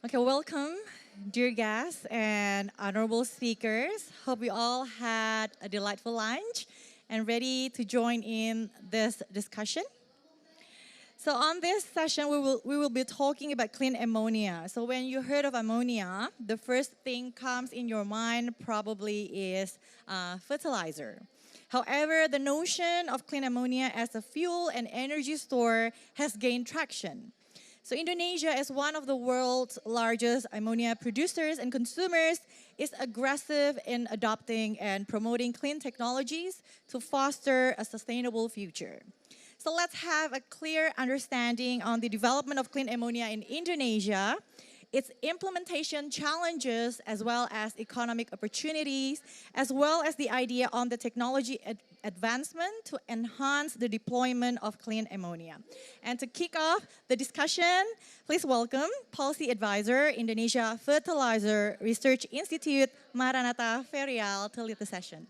Okay, welcome, dear guests and honorable speakers. Hope you all had a delightful lunch and ready to join in this discussion. So on this session, we will be talking about clean ammonia. So when you heard of ammonia, the first thing comes in your mind probably is fertilizer. However, the notion of clean ammonia as a fuel and energy store has gained traction. So Indonesia, as one of the world's largest ammonia producers and consumers, is aggressive in adopting and promoting clean technologies to foster a sustainable future. So let's have a clear understanding on the development of clean ammonia in Indonesia, its implementation challenges, as well as economic opportunities, as well as the idea on the technology advancement to enhance the deployment of clean ammonia. And to kick off the discussion, please welcome Policy Advisor, Indonesia Fertilizer Research Institute, Maranatha Ferial, to lead the session.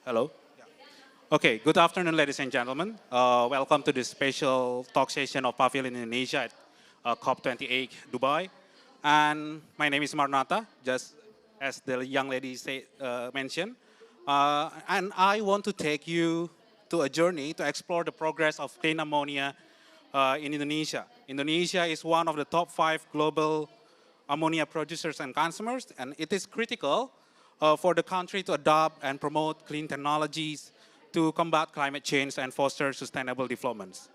Hello. Okay, good afternoon, ladies and gentlemen. Welcome to this special talk session of Pavilion Indonesia at COP28 Dubai. And my name is Marnata, just as the young lady mentioned. And I want to take you to a journey to explore the progress of clean ammonia in Indonesia. Indonesia is one of the top 5 global ammonia producers and consumers, and it is critical for the country to adopt and promote clean technologies to combat climate change and foster sustainable developments.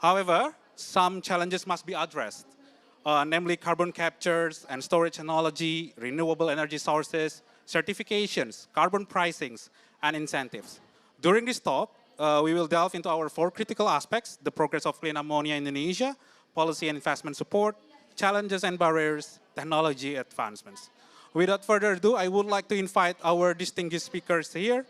However, some challenges must be addressed, namely carbon captures and storage technology, renewable energy sources, certifications, carbon pricings, and incentives. During this talk, we will delve into our 4 critical aspects: the progress of clean ammonia in Indonesia, policy and investment support, challenges and barriers, technology advancements. Without further ado, I would like to invite our distinguished speakers here.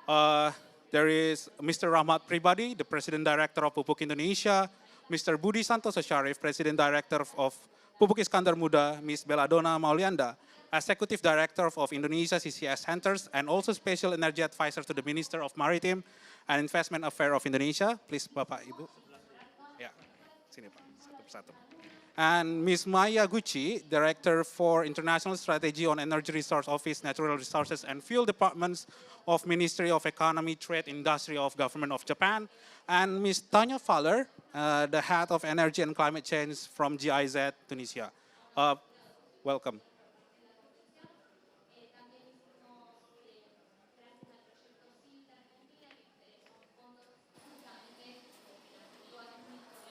Uh, there is Mr. Rahmat Pribadi, the President Director of Pupuk Indonesia, Mr. Budi Santoso Sharif, President Director of Pupuk Iskandar Muda, Ms. Belladonna Maulianda, Executive Director of Indonesia CCS Centers, and also Special Energy Advisor to the Minister of Maritime and Investment Affairs of Indonesia. Please, Bapak, Ibu. Ya, sini Pak, satu persatu. And Ms. Maya Gucci, Director for International Strategy on Energy Resource Office, Natural Resources and Fuel Departments of Ministry of Economy, Trade, Industry of Government of Japan. And Ms. Tanya Faller, the Head of Energy and Climate Change from GIZ, Tunisia. Welcome.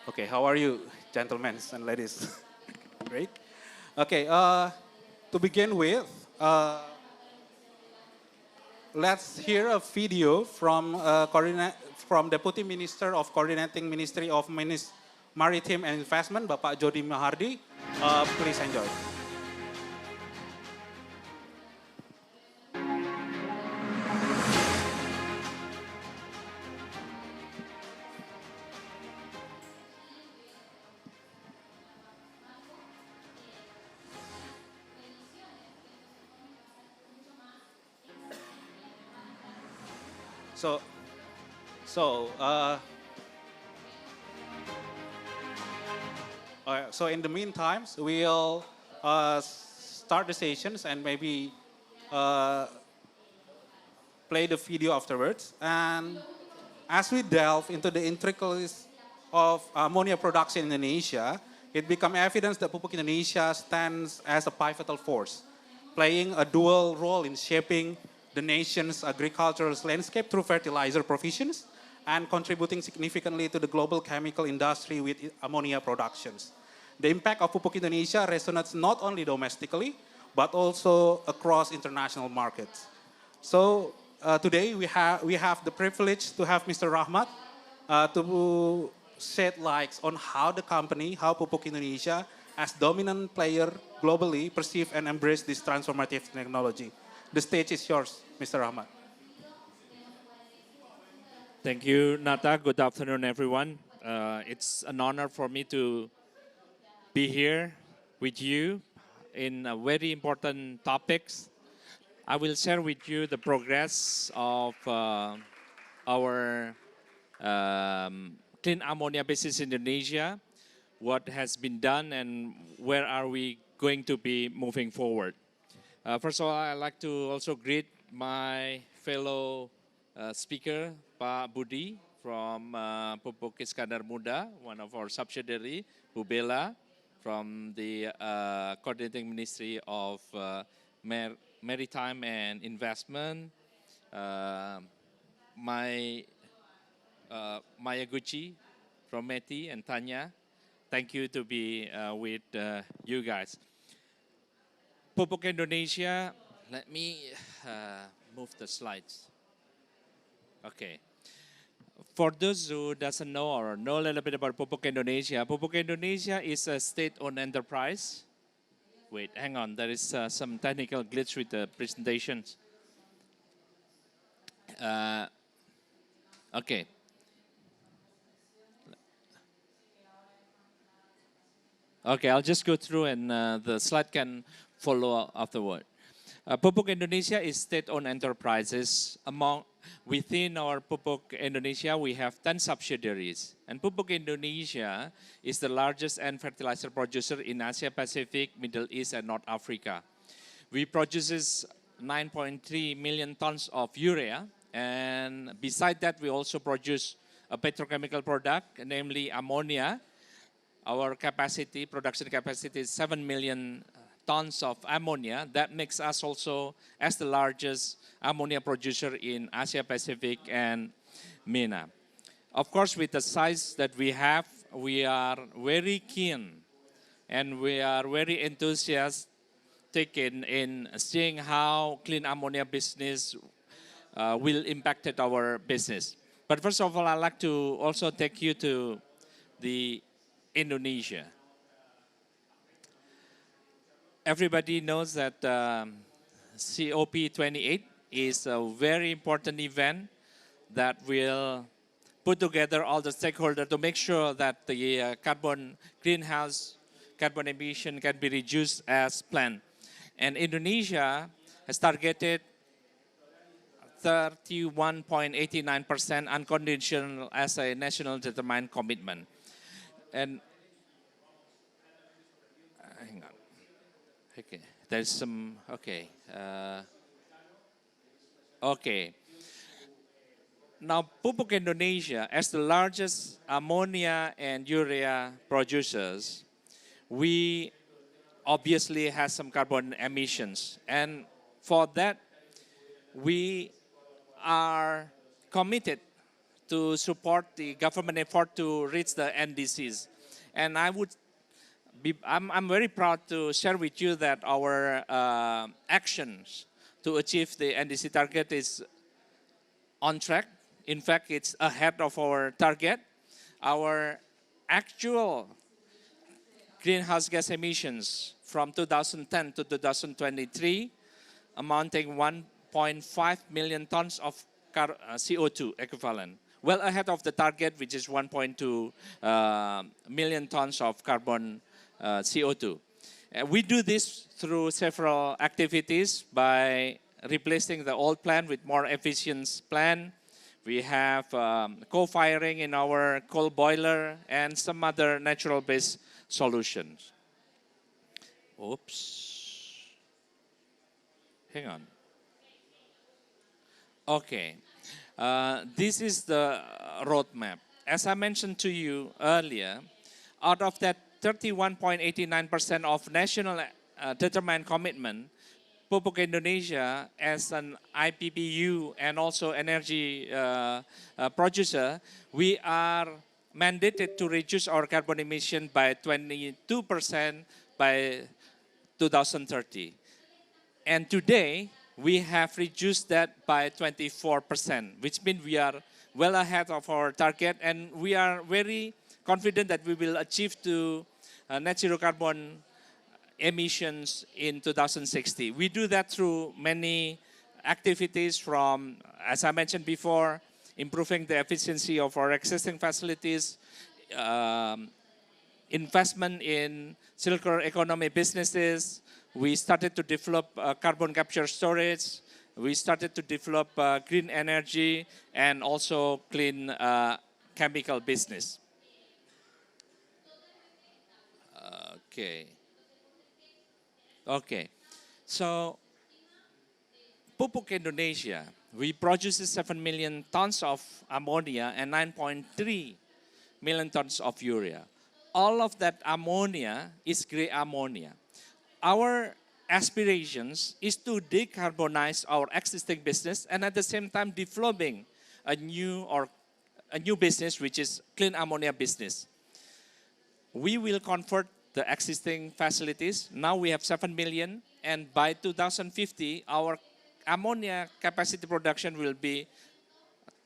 Okay, how are you, gentlemen and ladies? Great. Okay, to begin with, let's hear a video from Deputy Minister of Coordinating Ministry of Maritime and Investment, Bapak Jody Mahardi. Please enjoy. So, so in the meantime, we'll start the sessions and maybe play the video afterwards. And as we delve into the intricacies of ammonia production in Indonesia, it becomes evident that Pupuk Indonesia stands as a pivotal force, playing a dual role in shaping the nation's agricultural landscape through fertilizer provisions and contributing significantly to the global chemical industry with ammonia productions. The impact of Pupuk Indonesia resonates not only domestically, but also across international markets. So today we have the privilege to have Mr. Rahmat to shed light on how the company, how Pupuk Indonesia, as dominant player globally, perceive and embrace this transformative technology. The stage is yours, Mr. Rahmat. Thank you, Nata. Good afternoon, everyone. It's an honor for me to be here with you in very important topics. I will share with you the progress of our clean ammonia business in Indonesia, what has been done, and where are we going to be moving forward. First of all, I'd like to also greet my fellow speaker, Pak Budi from Pupuk Iskandar Muda, one of our subsidiary, Bu Bella from the coordinating ministry of Maritime and Investment, my Mayaguchi from METI, and Tanya. Thank you to be with you guys. Pupuk Indonesia, let me move the slides. Okay. For those who doesn't know or know a little bit about Pupuk Indonesia is a state-owned enterprise. Wait, hang on, there is some technical glitch with the presentations. Okay. Okay, I'll just go through and the slide can follow afterward. Pupuk Indonesia is state-owned enterprises. Within our Pupuk Indonesia, we have 10 subsidiaries. And Pupuk Indonesia is the largest end fertilizer producer in Asia Pacific, Middle East, and North Africa. We produces 9.3 million tons of urea. And beside that, we also produce a petrochemical product, namely ammonia. Our production capacity is 7 million tons of ammonia. That makes us also as the largest ammonia producer in Asia Pacific and MENA. Of course, with the size that we have, we are very keen and we are very enthusiastic in seeing how clean ammonia business will impact our business. But first of all, I'd like to also take you to the Indonesia. Everybody knows that COP28 is a very important event that will put together all the stakeholders to make sure that the greenhouse carbon emission can be reduced as planned. And Indonesia has targeted 31.89% unconditional as a national determined commitment. And hang on. Okay, there's some, okay. Okay. Now, Pupuk Indonesia, as the largest ammonia and urea producers, we obviously have some carbon emissions. And for that, we are committed to support the government effort to reach the NDCs. And I'm very proud to share with you that our actions to achieve the NDC target is on track. In fact, it's ahead of our target. Our actual greenhouse gas emissions from 2010 to 2023 amounting 1.5 million tons of CO2 equivalent. Well ahead of the target, which is 1.2 million tons of carbon CO2. We do this through several activities by replacing the old plant with more efficient plant. We have co-firing in our coal boiler and some other natural-based solutions. Oops. Hang on. Okay. This is the roadmap. As I mentioned to you earlier, out of that 31.89% of national determined commitment, Pupuk Indonesia as an IPPU and also energy producer, we are mandated to reduce our carbon emission by 22% by 2030. And today, we have reduced that by 24%, which means we are well ahead of our target, and we are very confident that we will achieve to net zero carbon emissions in 2060. We do that through many activities from, as I mentioned before, improving the efficiency of our existing facilities, investment in circular economy businesses, We started to develop carbon capture storage. We started to develop green energy and also clean chemical business. Okay. Okay. So Pupuk Indonesia, we produce 7 million tons of ammonia and 9.3 million tons of urea. All of that ammonia is gray ammonia. Our aspirations is to decarbonize our existing business and at the same time developing a new business, which is clean ammonia business. We will convert the existing facilities. Now we have 7 million, and by 2050, our ammonia capacity production will be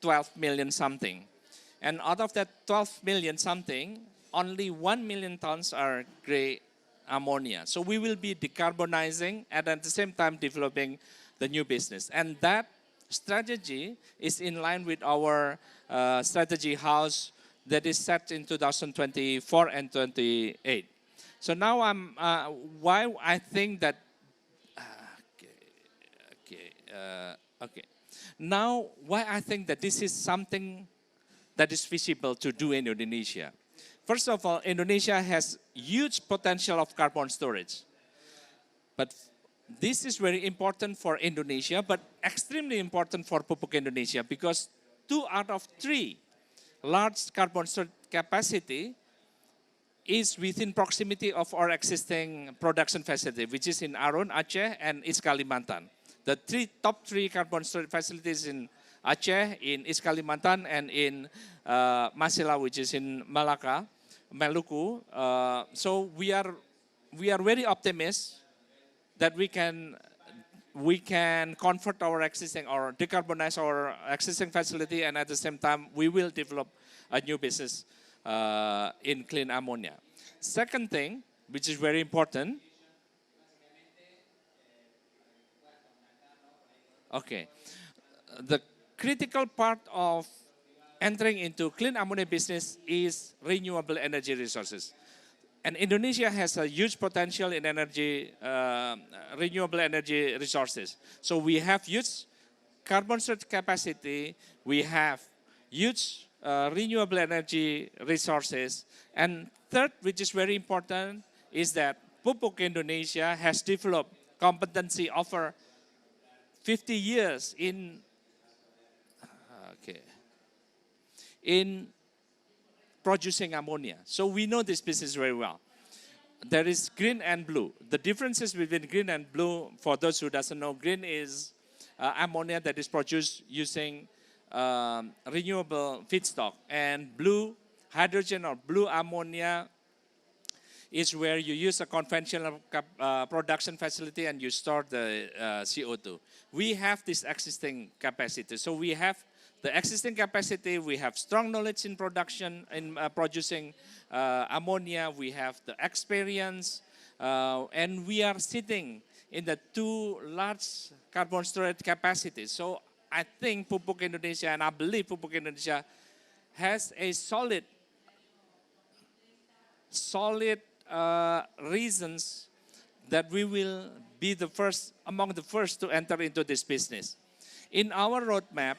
12 million something. And out of that 12 million something, only 1 million tons are gray ammonia. So we will be decarbonizing and at the same time developing the new business. And that strategy is in line with our strategy house that is set in 2024 and 28. So now why I think that, okay. Now, why I think that this is something that is feasible to do in Indonesia. First of all, Indonesia has huge potential of carbon storage. But this is very important for Indonesia, but extremely important for Pupuk Indonesia because 2 out of 3 large carbon storage capacity is within proximity of our existing production facility, which is in Arun, Aceh, and East Kalimantan. The top three carbon storage facilities in Aceh, in East Kalimantan, and in Masela, which is in Malacca, Maluku. So we are very optimistic that we can convert our existing or decarbonize our existing facility, and at the same time we will develop a new business in clean ammonia. Second thing, which is very important. Okay, the critical part of entering into clean ammonia business is renewable energy resources. And Indonesia has a huge potential in energy, renewable energy resources. So we have huge carbon storage capacity, we have huge renewable energy resources. And third, which is very important, is that Pupuk Indonesia has developed competency over 50 years in producing ammonia. So we know this business very well. There is green and blue. The differences between green and blue, for those who doesn't know, green is ammonia that is produced using renewable feedstock, and blue hydrogen or blue ammonia is where you use a conventional production facility and you store the CO2. We have this existing capacity. So we have the existing capacity, we have strong knowledge in production, in producing ammonia, we have the experience, and we are sitting in the 2 large carbon storage capacities. So I think Pupuk Indonesia, and I believe Pupuk Indonesia has a solid reasons that we will be among the first to enter into this business. In our roadmap,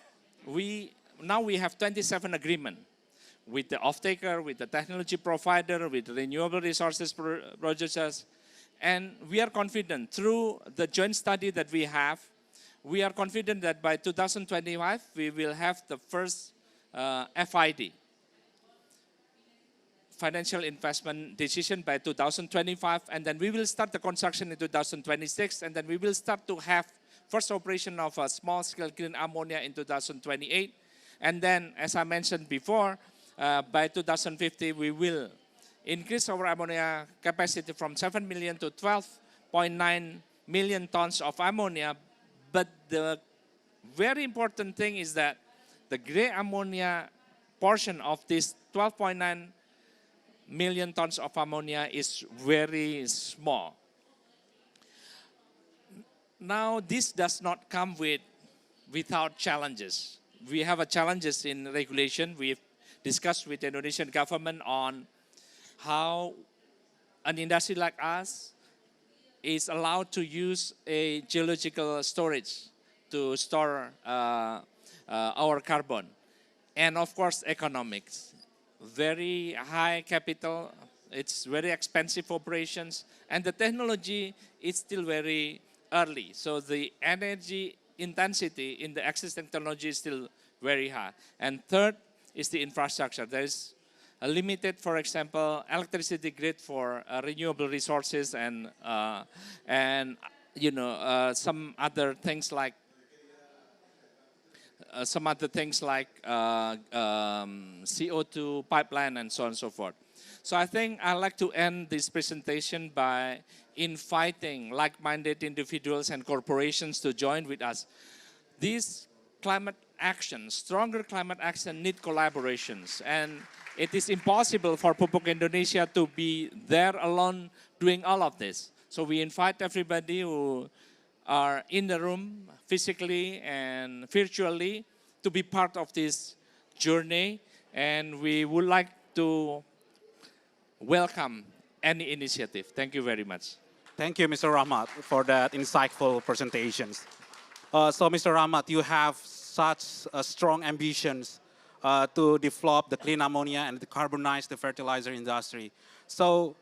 now we have 27 agreements with the off-taker, with the technology provider, with the renewable resources producers, and we are confident through the joint study that we have, we are confident that by 2025 we will have the first FID, financial investment decision, by 2025, and then we will start the construction in 2026, and then we will start to have first operation of a small-scale green ammonia in 2028. And then, as I mentioned before, by 2050, we will increase our ammonia capacity from 7 million to 12.9 million tons of ammonia. But the very important thing is that the gray ammonia portion of this 12.9 million tons of ammonia is very small. Now, this does not come without challenges. We have challenges in regulation. We've discussed with the Indonesian government on how an industry like us is allowed to use a geological storage to store our carbon. And of course, economics. Very high capital, it's very expensive operations, and the technology is still very early. So the energy intensity in the existing technology is still very high. And third is the infrastructure. There is a limited, for example, electricity grid for renewable resources and some other things like CO2 pipeline and so on and so forth. So I think I'd like to end this presentation by inviting like-minded individuals and corporations to join with us. These climate action, stronger climate action need collaborations, and it is impossible for Pupuk Indonesia to be there alone doing all of this. So we invite everybody who are in the room physically and virtually to be part of this journey, and we would like to welcome any initiative. Thank you very much. Thank you, Mr. Rahmat, for that insightful presentations. So, Mr. Rahmat, you have such strong ambitions to develop the clean ammonia and decarbonize the fertilizer industry. So,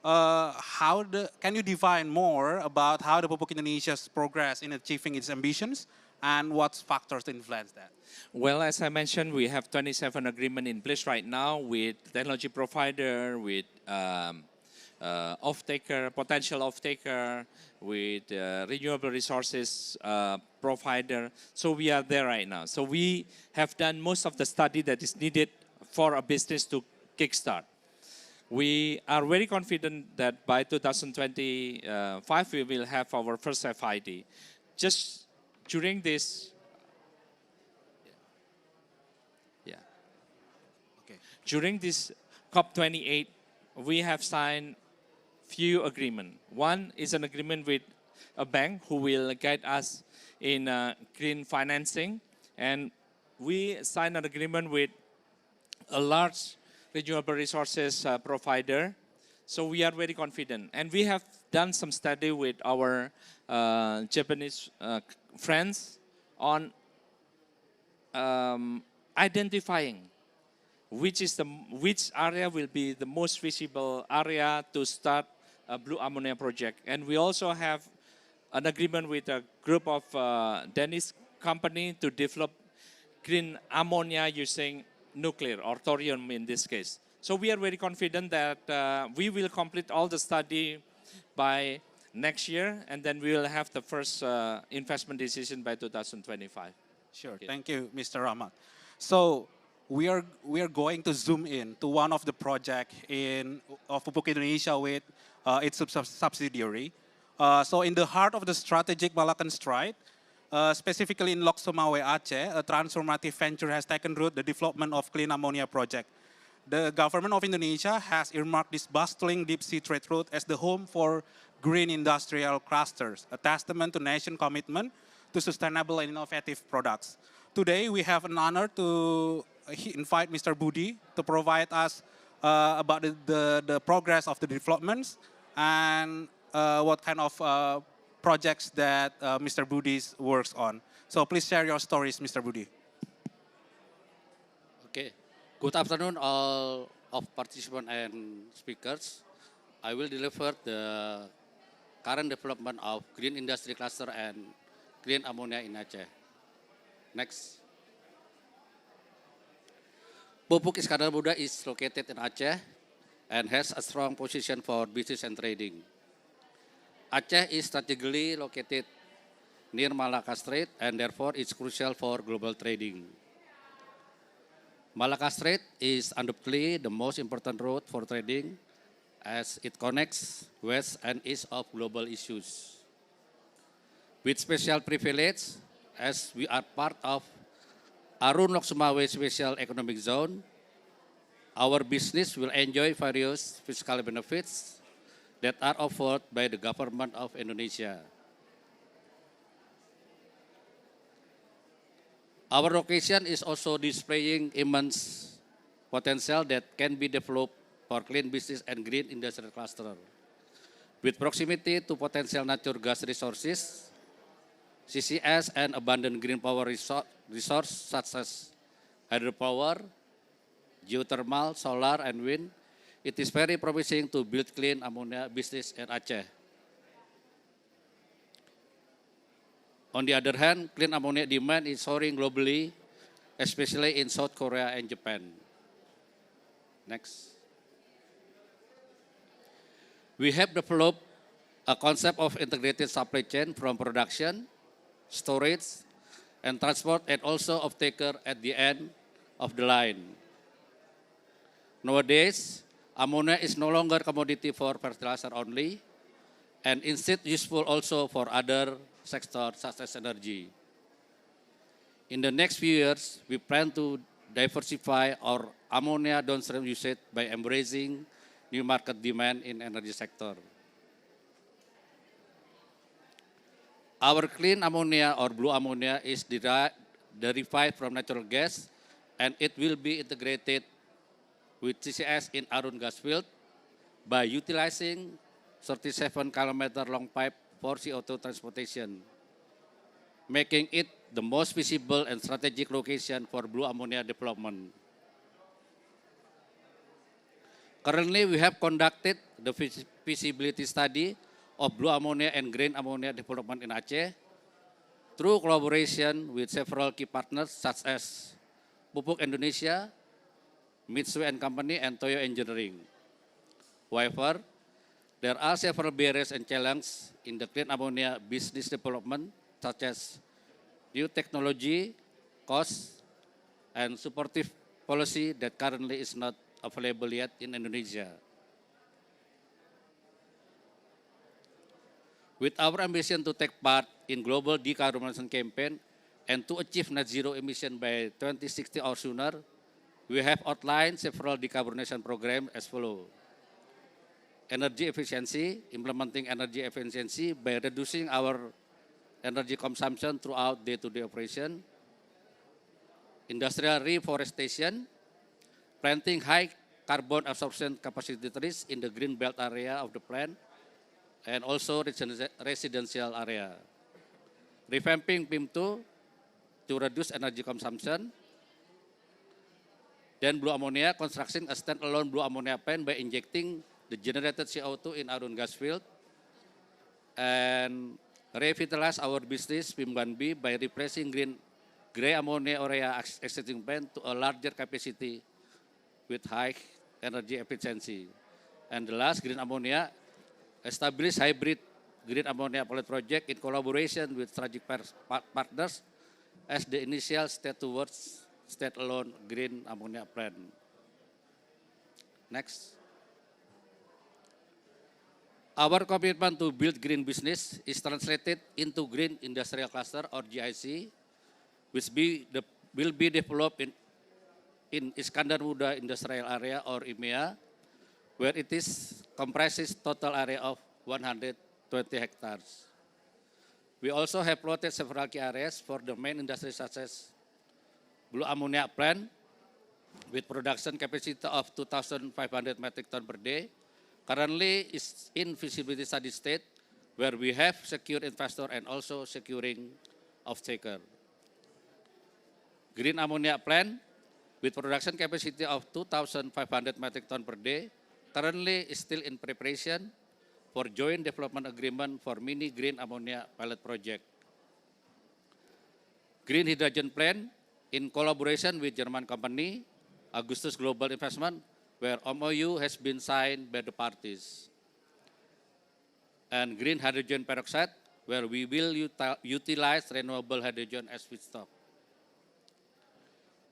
can you define more about how the Pupuk Indonesia's progress in achieving its ambitions and what factors influence that? Well, as I mentioned, we have 27 agreements in place right now with technology provider, with off-taker, potential off-taker, with renewable resources provider. So we are there right now. So we have done most of the study that is needed for a business to kickstart. We are very confident that by 2025 we will have our first FID. Just during this, during this COP28, we have signed few agreements. One is an agreement with a bank who will guide us in green financing, and we signed an agreement with a large renewable resources provider. So we are very confident, and we have done some study with our Japanese friends on identifying which area will be the most feasible area to start a blue ammonia project. And we also have an agreement with a group of Danish company to develop green ammonia using nuclear or thorium in this case. So we are very confident that we will complete all the study by next year, and then we will have the first investment decision by 2025. Sure, thank you, Mr. Rahmat. So we are going to zoom in to one of the projects of Pupuk Indonesia with its subsidiary. So in the heart of the strategic Malaccan Strait, specifically in Lok Sumawe, Aceh, a transformative venture has taken root, the development of clean ammonia project. The government of Indonesia has earmarked this bustling deep sea trade route as the home for green industrial clusters, a testament to nation commitment to sustainable and innovative products. Today, we have an honor to invite Mr. Budi to provide us about the progress of the developments and what kind of projects that Mr. Budi works on. So please share your stories, Mr. Budi. Okay, good afternoon all of participants and speakers. I will deliver the current development of green industry cluster and green ammonia in Aceh. Next. Pupuk Iskandar Muda is located in Aceh and has a strong position for business and trading. Aceh is strategically located near Malacca Strait and therefore is crucial for global trading. Malacca Strait is undoubtedly the most important route for trading as it connects west and east of global issues. With special privilege, as we are part of Arun Lok Sumawe Special Economic Zone, our business will enjoy various fiscal benefits that are offered by the government of Indonesia. Our location is also displaying immense potential that can be developed for clean business and green industrial cluster. With proximity to potential natural gas resources, CCS and abundant green power resource such as hydropower, geothermal, solar, and wind, it is very promising to build clean ammonia business in Aceh. On the other hand, clean ammonia demand is soaring globally, especially in South Korea and Japan. Next. We have developed a concept of integrated supply chain from production, storage, and transport, and also of taker at the end of the line. Nowadays, ammonia is no longer commodity for fertilizer only, and instead useful also for other sectors such as energy. In the next few years, we plan to diversify our ammonia downstream usage by embracing new market demand in energy sector. Our clean ammonia or blue ammonia is derived from natural gas, and it will be integrated with CCS in Arun Gas Field by utilizing 37-kilometer long pipe for CO2 transportation, making it the most visible and strategic location for blue ammonia development. Currently, we have conducted the feasibility study of blue ammonia and green ammonia development in Aceh through collaboration with several key partners such as Pupuk Indonesia, Mitsui and Company, and Toyo Engineering. However, there are several barriers and challenges in the clean ammonia business development, such as new technology, cost, and supportive policy that currently is not available yet in Indonesia. With our ambition to take part in global decarbonization campaign and to achieve net zero emission by 2060 or sooner, we have outlined several decarbonization programs as follows. Energy efficiency, implementing energy efficiency by reducing our energy consumption throughout day-to-day operation. Industrial reforestation, planting high carbon absorption capacity trees in the green belt area of the plant, and also residential area. Revamping PIM2 to reduce energy consumption. Then blue ammonia, constructing a standalone blue ammonia plant by injecting the generated CO2 in Arun Gas Field. And revitalize our business PIM1B by replacing gray ammonia urea existing plant to a larger capacity with high energy efficiency. And the last, green ammonia, establish hybrid green ammonia pilot project in collaboration with strategic partners as the initial step towards standalone green ammonia plant. Next. Our commitment to build green business is translated into Green Industrial Cluster or GIC, which will be developed in Iskandar Muda Industrial Area or IMEA, where it comprises total area of 120 hectares. We also have plotted several key areas for the main industries such as blue ammonia plant with production capacity of 2,500 metric ton per day. Currently is in feasibility study state where we have secured investor and also securing off-taker. Green ammonia plant with production capacity of 2,500 metric ton per day currently is still in preparation for joint development agreement for mini green ammonia pilot project. Green hydrogen plant in collaboration with German company, Augustus Global Investment, where MOU has been signed by the parties. And green hydrogen peroxide, where we will utilize renewable hydrogen as feedstock.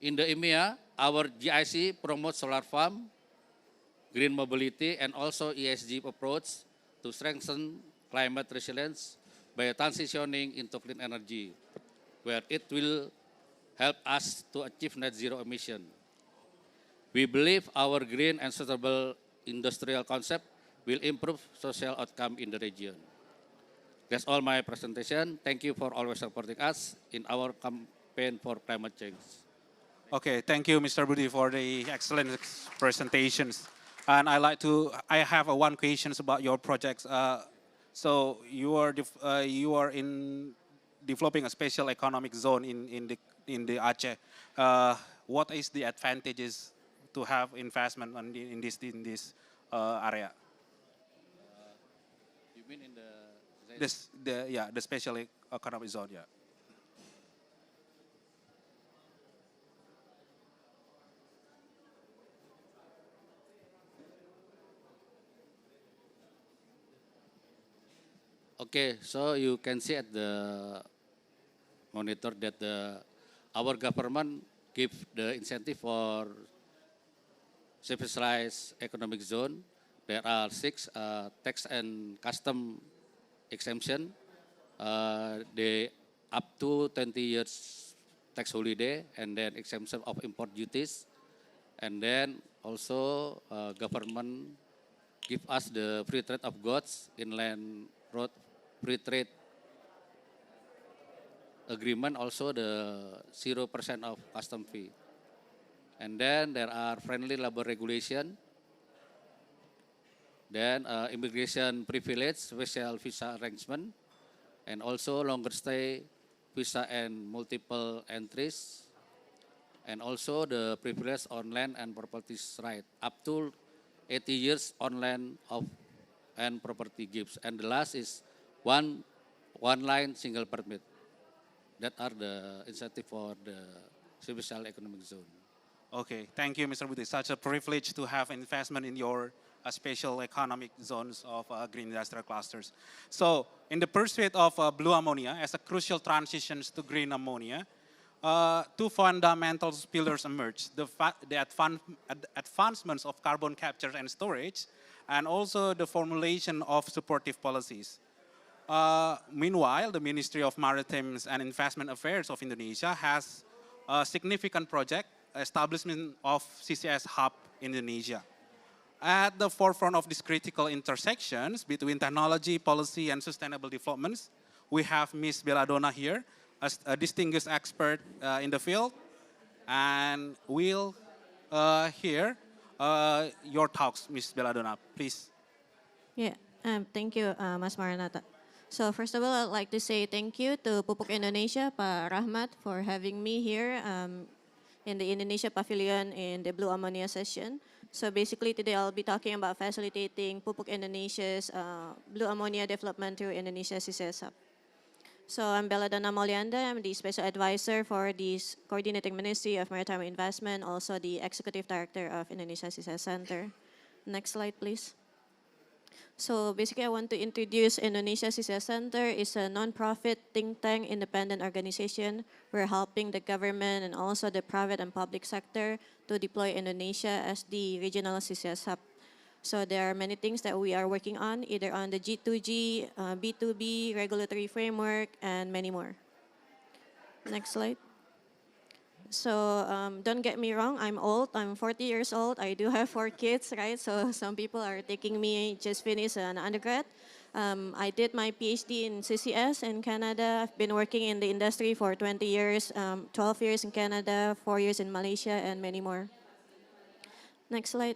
In the EMEA, our GIC promotes solar farm, green mobility, and also ESG approach to strengthen climate resilience by transitioning into clean energy, where it will help us to achieve net zero emission. We believe our green and sustainable industrial concept will improve social outcome in the region. That's all my presentation. Thank you for always supporting us in our campaign for climate change. Okay, thank you, Mr. Budi, for the excellent presentations. And I have one questions about your projects. So you are in developing a special economic zone in the Aceh. What is the advantages to have investment in this area? You mean in The special economic zone, yeah. Okay, so you can see at the monitor that our government give the incentive for specialized economic zone. There are 6 tax and custom exemption. They up to 20 years tax holiday, and then exemption of import duties, and then also government give us the free trade of goods, inland road free trade agreement, also the 0% of custom fee. And then there are friendly labor regulation, then immigration privilege, special visa arrangement, and also longer stay visa and multiple entries, and also the privilege on land and properties right, up to 80 years on land of and property gives. And the last is one line single permit. That are the incentive for the special economic zone. Okay, thank you, Mr. Budi. Such a privilege to have investment in your special economic zones of green industrial clusters. So, in the pursuit of blue ammonia as a crucial transition to green ammonia, 2 fundamental pillars emerge: the advancements of carbon capture and storage, and also the formulation of supportive policies. Meanwhile, the Ministry of Maritime and Investment Affairs of Indonesia has a significant project, establishment of CCS hub in Indonesia. At the forefront of these critical intersections between technology, policy, and sustainable developments, we have Ms. Belladonna here, as a distinguished expert in the field, and we'll hear your talks, Ms. Belladonna, please. Yeah, thank you, Mas Maranata. So first of all, I'd like to say thank you to Pupuk Indonesia, Pak Rahmat, for having me here in the Indonesia Pavilion in the Blue Ammonia session. So basically today I'll be talking about facilitating Pupuk Indonesia's Blue Ammonia development through Indonesia CCS Hub. So I'm Belladonna Molianda, I'm the Special Advisor for the Coordinating Ministry of Maritime Investment, also the Executive Director of Indonesia CCS Center. Next slide, please. So basically, I want to introduce Indonesia CCS Center. It's a non-profit think tank independent organization. We're helping the government and also the private and public sector to deploy Indonesia as the regional CCS hub. So there are many things that we are working on, either on the G2G, B2B, regulatory framework, and many more. Next slide. So don't get me wrong, I'm old, I'm 40 years old, I do have 4 kids, right? So some people are taking me, just finished an undergrad. I did my PhD in CCS in Canada. I've been working in the industry for 20 years, 12 years in Canada, 4 years in Malaysia, and many more. Next slide.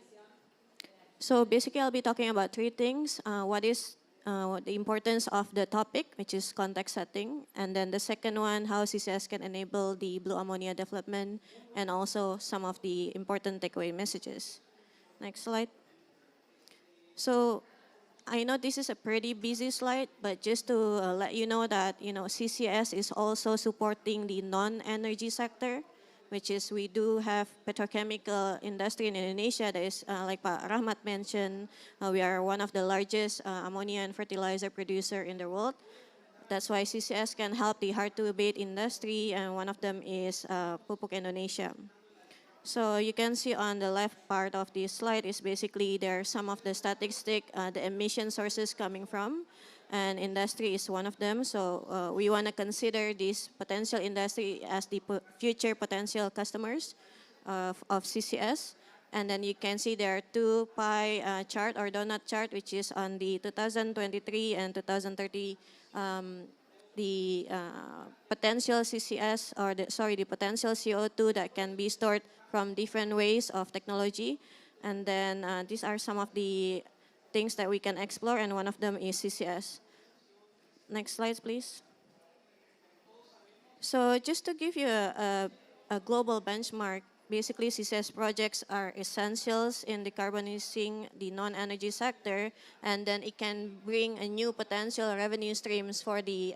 So basically, I'll be talking about 3 things. What is the importance of the topic, which is context setting. And then the second one, how CCS can enable the blue ammonia development, and also some of the important takeaway messages. Next slide. So I know this is a pretty busy slide, but just to let you know that CCS is also supporting the non-energy sector, which is we do have petrochemical industry in Indonesia that is, like Pak Rahmat mentioned, we are one of the largest ammonia and fertilizer producer in the world. That's why CCS can help the hard-to-abate industry, and one of them is Pupuk Indonesia. So you can see on the left part of this slide is basically there are some of the statistics, the emission sources coming from, and industry is one of them. So we want to consider this potential industry as the future potential customers of CCS. And then you can see there are 2 pie chart or donut chart, which is on the 2023 and 2030 the potential CCS, or the potential CO2 that can be stored from different ways of technology. And then these are some of the things that we can explore, and one of them is CCS. Next slide, please. So just to give you a global benchmark, basically CCS projects are essentials in decarbonizing the non-energy sector, and then it can bring a new potential revenue streams for the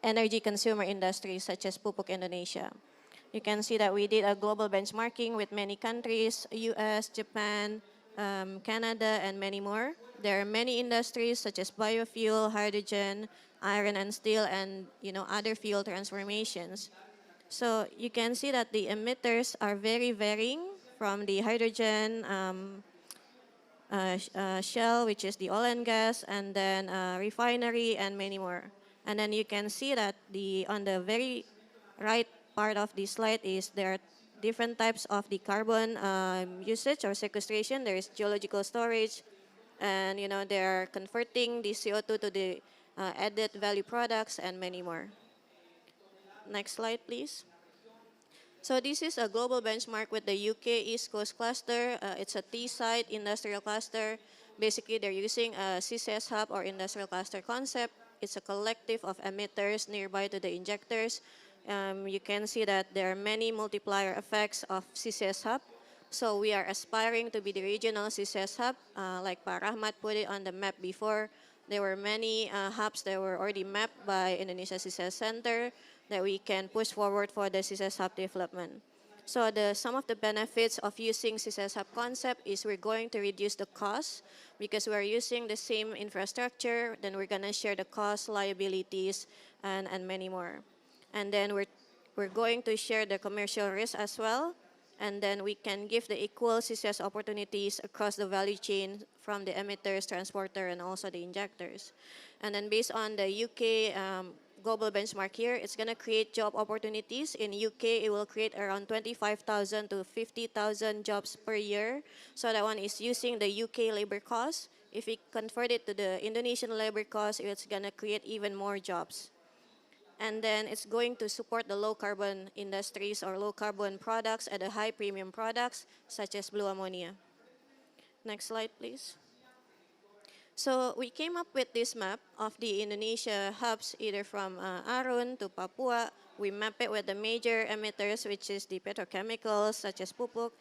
energy consumer industry such as Pupuk Indonesia. You can see that we did a global benchmarking with many countries, US, Japan, Canada, and many more. There are many industries such as biofuel, hydrogen, iron and steel, and other fuel transformations. So you can see that the emitters are very varying from the hydrogen shell, which is the oil and gas, and then refinery and many more. And then you can see that on the very right part of the slide is there are different types of the carbon usage or sequestration. There is geological storage, and they're converting the CO2 to the added value products and many more. Next slide, please. So this is a global benchmark with the UK East Coast Cluster. It's a T-site industrial cluster. Basically, they're using a CCS hub or industrial cluster concept. It's a collective of emitters nearby to the injectors. You can see that there are many multiplier effects of CCS hub. So we are aspiring to be the regional CCS hub. Like Pak Rahmat put it on the map before, there were many hubs that were already mapped by Indonesia CCS Center that we can push forward for the CCS hub development. So some of the benefits of using CCS hub concept is we're going to reduce the cost because we're using the same infrastructure, then we're gonna share the cost, liabilities, and many more. And then we're going to share the commercial risk as well, and then we can give the equal CCS opportunities across the value chain from the emitters, transporter, and also the injectors. And then based on the UK global benchmark here, it's going to create job opportunities. In UK, it will create around 25,000 to 50,000 jobs per year. So that one is using the UK labor cost. If we convert it to the Indonesian labor cost, it's going to create even more jobs. And then it's going to support the low carbon industries or low carbon products at the high premium products such as blue ammonia. Next slide, please. So we came up with this map of the Indonesia hubs, either from Arun to Papua. We map it with the major emitters, which is the petrochemicals such as Pupuk,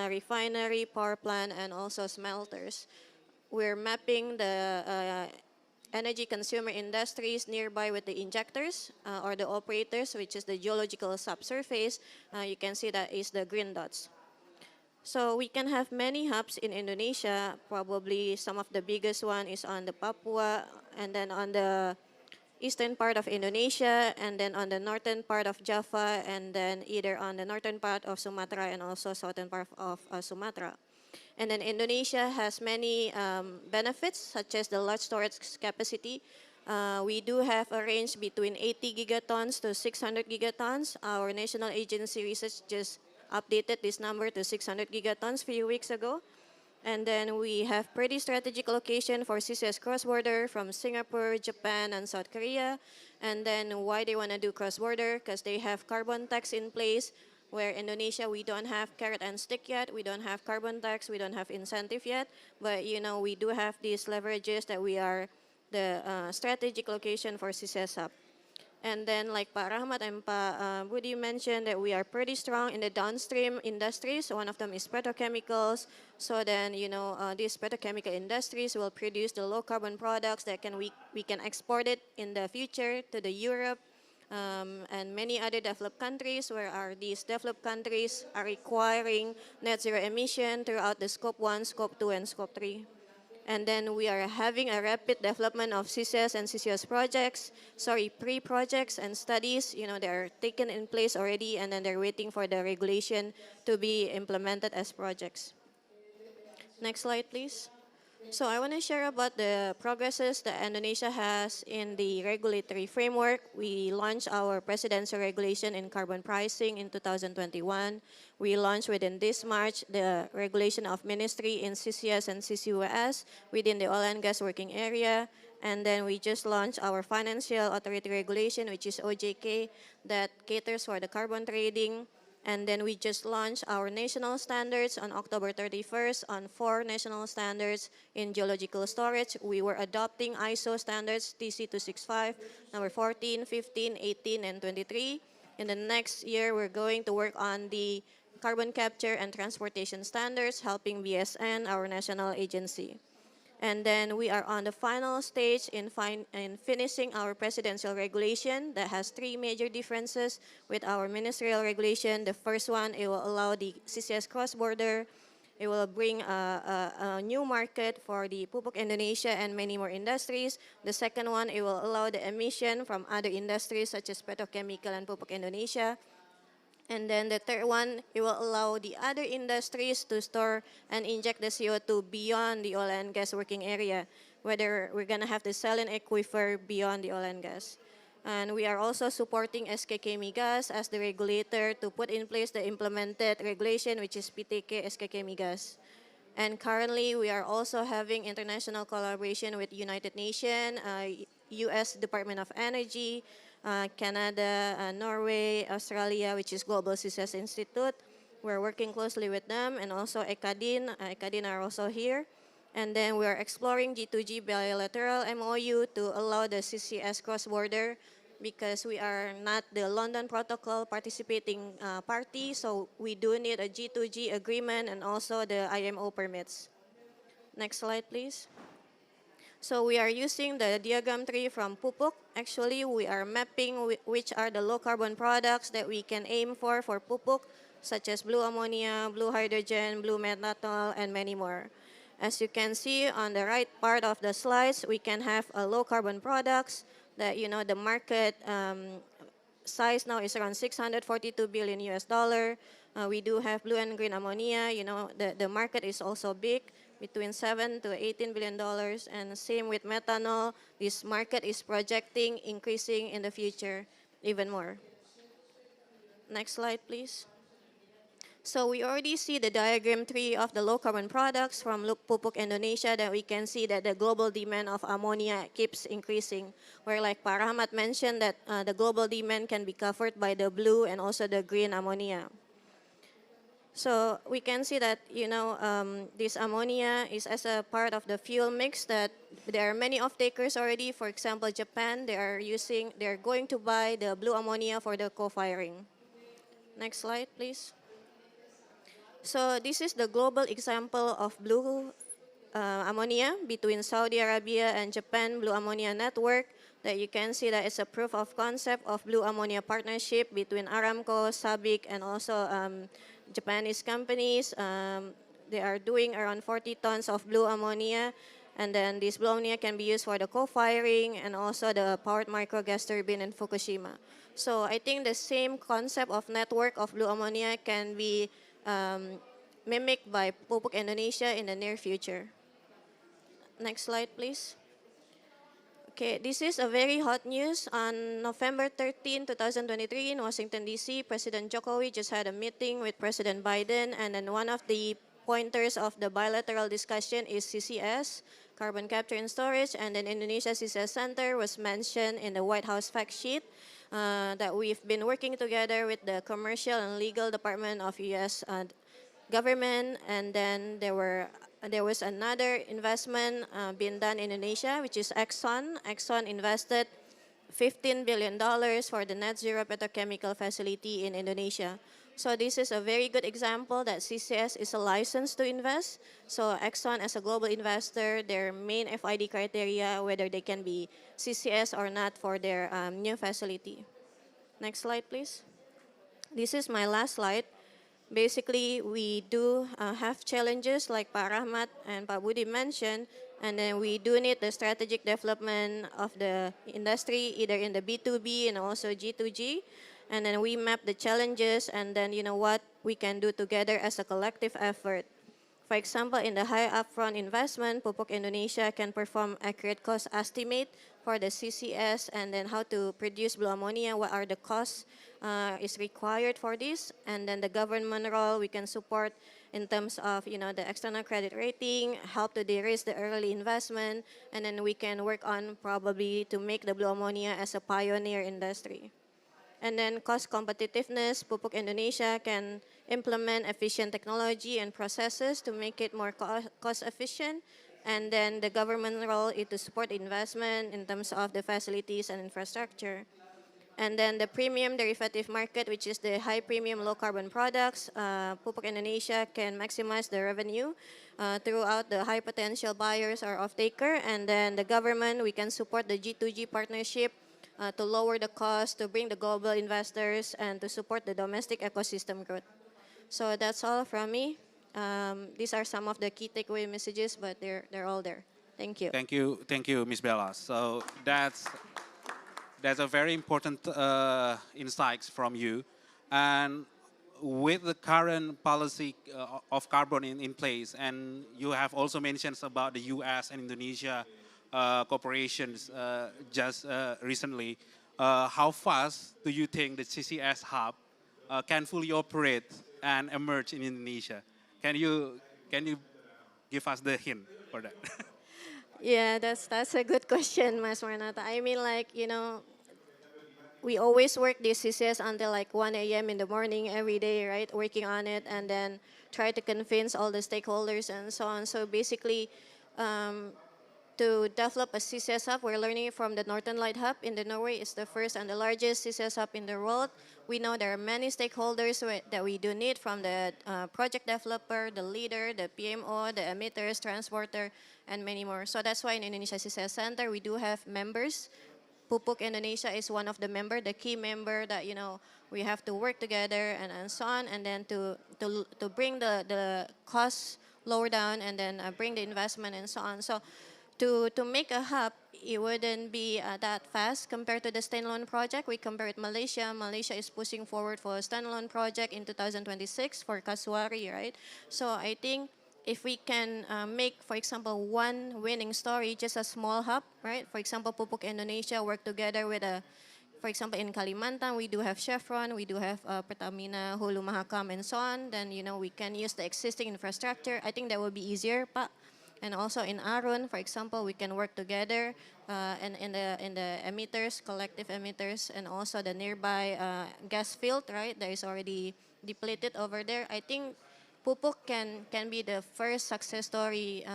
refinery, power plant, and also smelters. We're mapping the energy consumer industries nearby with the injectors or the operators, which is the geological subsurface. You can see that is the green dots. So we can have many hubs in Indonesia. Probably some of the biggest one is on the Papua, and then on the eastern part of Indonesia, and then on the northern part of Java, and then either on the northern part of Sumatra and also southern part of Sumatra. And then Indonesia has many benefits, such as the large storage capacity. We do have a range between 80 gigatons to 600 gigatons. Our national agency research just updated this number to 600 gigatons a few weeks ago. And then we have pretty strategic location for CCS cross-border from Singapore, Japan, and South Korea. And then why they want to do cross-border? Because they have carbon tax in place, where Indonesia, we don't have carrot and stick yet. We don't have carbon tax. We don't have incentive yet. But, we do have these leverages that we are the strategic location for CCS hub. And then like Pak Rahmat and Pak Budi mentioned that we are pretty strong in the downstream industries. One of them is petrochemicals. So then, these petrochemical industries will produce the low carbon products that we can export it in the future to the Europe and many other developed countries where these developed countries are requiring net zero emission throughout the scope 1, scope 2, and scope 3. And then we are having a rapid development of CCS and CCS projects, pre-projects and studies, they're taken in place already, and then they're waiting for the regulation to be implemented as projects. Next slide, please. So I want to share about the progresses that Indonesia has in the regulatory framework. We launched our presidential regulation in carbon pricing in 2021. We launched within this March the regulation of ministry in CCS and CCUS within the oil and gas working area. And then we just launched our financial authority regulation, which is OJK, that caters for the carbon trading. And then we just launched our national standards on October 31st on 4 national standards in geological storage. We were adopting ISO standards TC265, number 14, 15, 18, and 23. In the next year, we're going to work on the carbon capture and transportation standards, helping BSN, our national agency. And then we are on the final stage in finishing our presidential regulation that has 3 major differences with our ministerial regulation. The first one, it will allow the CCS cross-border. It will bring a new market for the Pupuk Indonesia and many more industries. The second one, it will allow the emission from other industries such as petrochemical and Pupuk Indonesia. And then the third one, it will allow the other industries to store and inject the CO2 beyond the oil and gas working area, whether we're going to have the saline aquifer beyond the oil and gas. And we are also supporting SKK Migas as the regulator to put in place the implemented regulation, which is PTK SKK Migas. And currently, we are also having international collaboration with United Nations, U.S. Department of Energy, Canada, Norway, Australia, which is Global CCS Institute. We're working closely with them, and also ECADIN. ECADIN are also here. And then we are exploring G2G bilateral MOU to allow the CCS cross-border because we are not the London Protocol participating party, so we do need a G2G agreement and also the IMO permits. Next slide, please. So we are using the diagram tree from Pupuk. Actually, we are mapping which are the low carbon products that we can aim for Pupuk, such as blue ammonia, blue hydrogen, blue methanol, and many more. As you can see on the right part of the slides, we can have a low carbon products that, the market size now is around 642 billion US dollar. We do have blue and green ammonia. The market is also big, between 7 to 18 billion dollars. And same with methanol. This market is projecting increasing in the future even more. Next slide, please. So we already see the diagram tree of the low carbon products from Pupuk Indonesia that we can see that the global demand of ammonia keeps increasing. Where like Pak Rahmat mentioned that the global demand can be covered by the blue and also the green ammonia. So we can see that, this ammonia is as a part of the fuel mix that there are many off-takers already. For example, Japan, they are going to buy the blue ammonia for the co-firing. Next slide, please. So this is the global example of blue ammonia between Saudi Arabia and Japan blue ammonia network that you can see that it's a proof of concept of blue ammonia partnership between Aramco, SABIC, and also Japanese companies. They are doing around 40 tons of blue ammonia, and then this blue ammonia can be used for the co-firing and also the powered micro gas turbine in Fukushima. So I think the same concept of network of blue ammonia can be mimicked by Pupuk Indonesia in the near future. Next slide, please. Okay, this is a very hot news. On November 13, 2023 in Washington, D.C., President Jokowi just had a meeting with President Biden, and then one of the pointers of the bilateral discussion is CCS, carbon capture and storage, and then Indonesia CCS Center was mentioned in the White House fact sheet that we've been working together with the commercial and legal department of U.S. Government, and then there was another investment being done in Indonesia, which is Exxon. Exxon invested $15 billion for the net zero petrochemical facility in Indonesia. So this is a very good example that CCS is a license to invest. So Exxon as a global investor, their main FID criteria, whether they can be CCS or not for their new facility. Next slide, please. This is my last slide. Basically, we do have challenges like Pak Rahmat and Pak Budi mentioned, and then we do need the strategic development of the industry, either in the B2B and also G2G. And then we map the challenges, and then what we can do together as a collective effort. For example, in the high upfront investment, Pupuk Indonesia can perform accurate cost estimate for the CCS and then how to produce blue ammonia, what are the costs is required for this. And then the government role, we can support in terms of, the external credit rating, help to de-risk the early investment, and then we can work on probably to make the blue ammonia as a pioneer industry. And then cost competitiveness, Pupuk Indonesia can implement efficient technology and processes to make it more cost efficient. And then the government role is to support investment in terms of the facilities and infrastructure. And then the premium derivative market, which is the high premium low carbon products, Pupuk Indonesia can maximize the revenue throughout the high potential buyers or off-taker. And then the government, we can support the G2G partnership to lower the cost, to bring the global investors, and to support the domestic ecosystem growth. So that's all from me. These are some of the key takeaway messages, but they're all there. Thank you. Thank you, Ms. Bella. So that's a very important insights from you. And with the current policy of carbon in place, and you have also mentioned about the US and Indonesia corporations just recently, how fast do you think the CCS hub can fully operate and emerge in Indonesia? Can you give us the hint for that? Yeah, that's a good question, Mas Marnata. I mean, like, we always work this CCS until like 1 a.m. in the morning every day, right? Working on it and then try to convince all the stakeholders and so on. So basically, to develop a CCS hub, we're learning it from the Northern Light Hub in the Norway. It's the first and the largest CCS hub in the world. We know there are many stakeholders that we do need, from the project developer, the leader, the PMO, the emitters, transporter, and many more. So that's why in Indonesia CCS Center, we do have members. Pupuk Indonesia is one of the member, the key member that we have to work together and so on, and then to bring the costs lower down, and then bring the investment and so on. So to make a hub, it wouldn't be that fast compared to the standalone project. We compare with Malaysia. Malaysia is pushing forward for a standalone project in 2026 for Kasuari, right? So I think if we can make, for example, one winning story, just a small hub, right? For example, Pupuk Indonesia work together with for example, in Kalimantan, we do have Chevron, we do have Pertamina, Hulu Mahakam, and so on. Then, we can use the existing infrastructure. I think that would be easier, Pak. And also in Arun, for example, we can work together and in the emitters, collective emitters, and also the nearby gas field, right? That is already depleted over there. I think Pupuk can be the first success story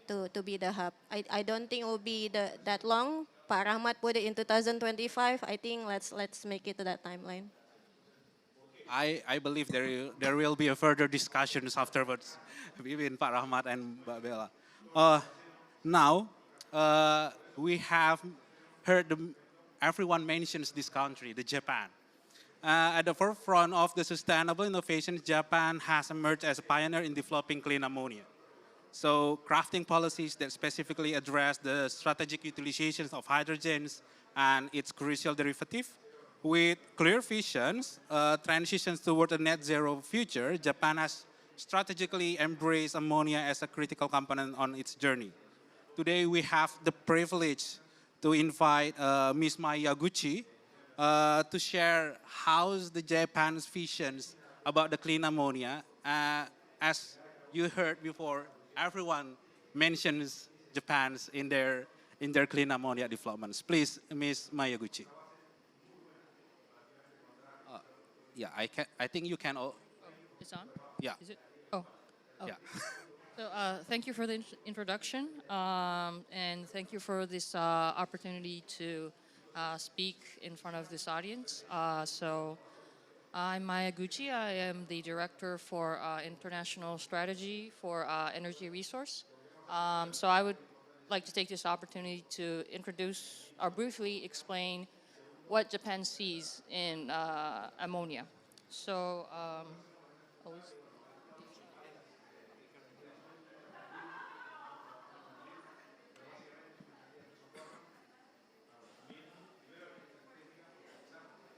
to be the hub. I don't think it will be that long. Pak Rahmat put it in 2025. I think let's make it to that timeline. I believe there will be a further discussions afterwards between Pak Rahmat and Mbak Bella. Now, we have heard everyone mentions this country, the Japan. At the forefront of the sustainable innovations, Japan has emerged as a pioneer in developing clean ammonia. So crafting policies that specifically address the strategic utilizations of hydrogens and its crucial derivative. With clear visions, transitions toward a net zero future, Japan has strategically embraced ammonia as a critical component on its journey. Today we have the privilege to invite Ms. Maya Yaguchi to share how's the Japan's visions about the clean ammonia. As you heard before, everyone mentions Japan's in their clean ammonia developments. Please, Ms. Maya Yaguchi. Yeah, I think you can. It's on? Yeah. Is it? Oh. Yeah. So thank you for the introduction, and thank you for this opportunity to speak in front of this audience. So I'm Maya Gucci. I am the Director for International Strategy for Energy Resource. So I would like to take this opportunity to introduce or briefly explain what Japan sees in ammonia. So,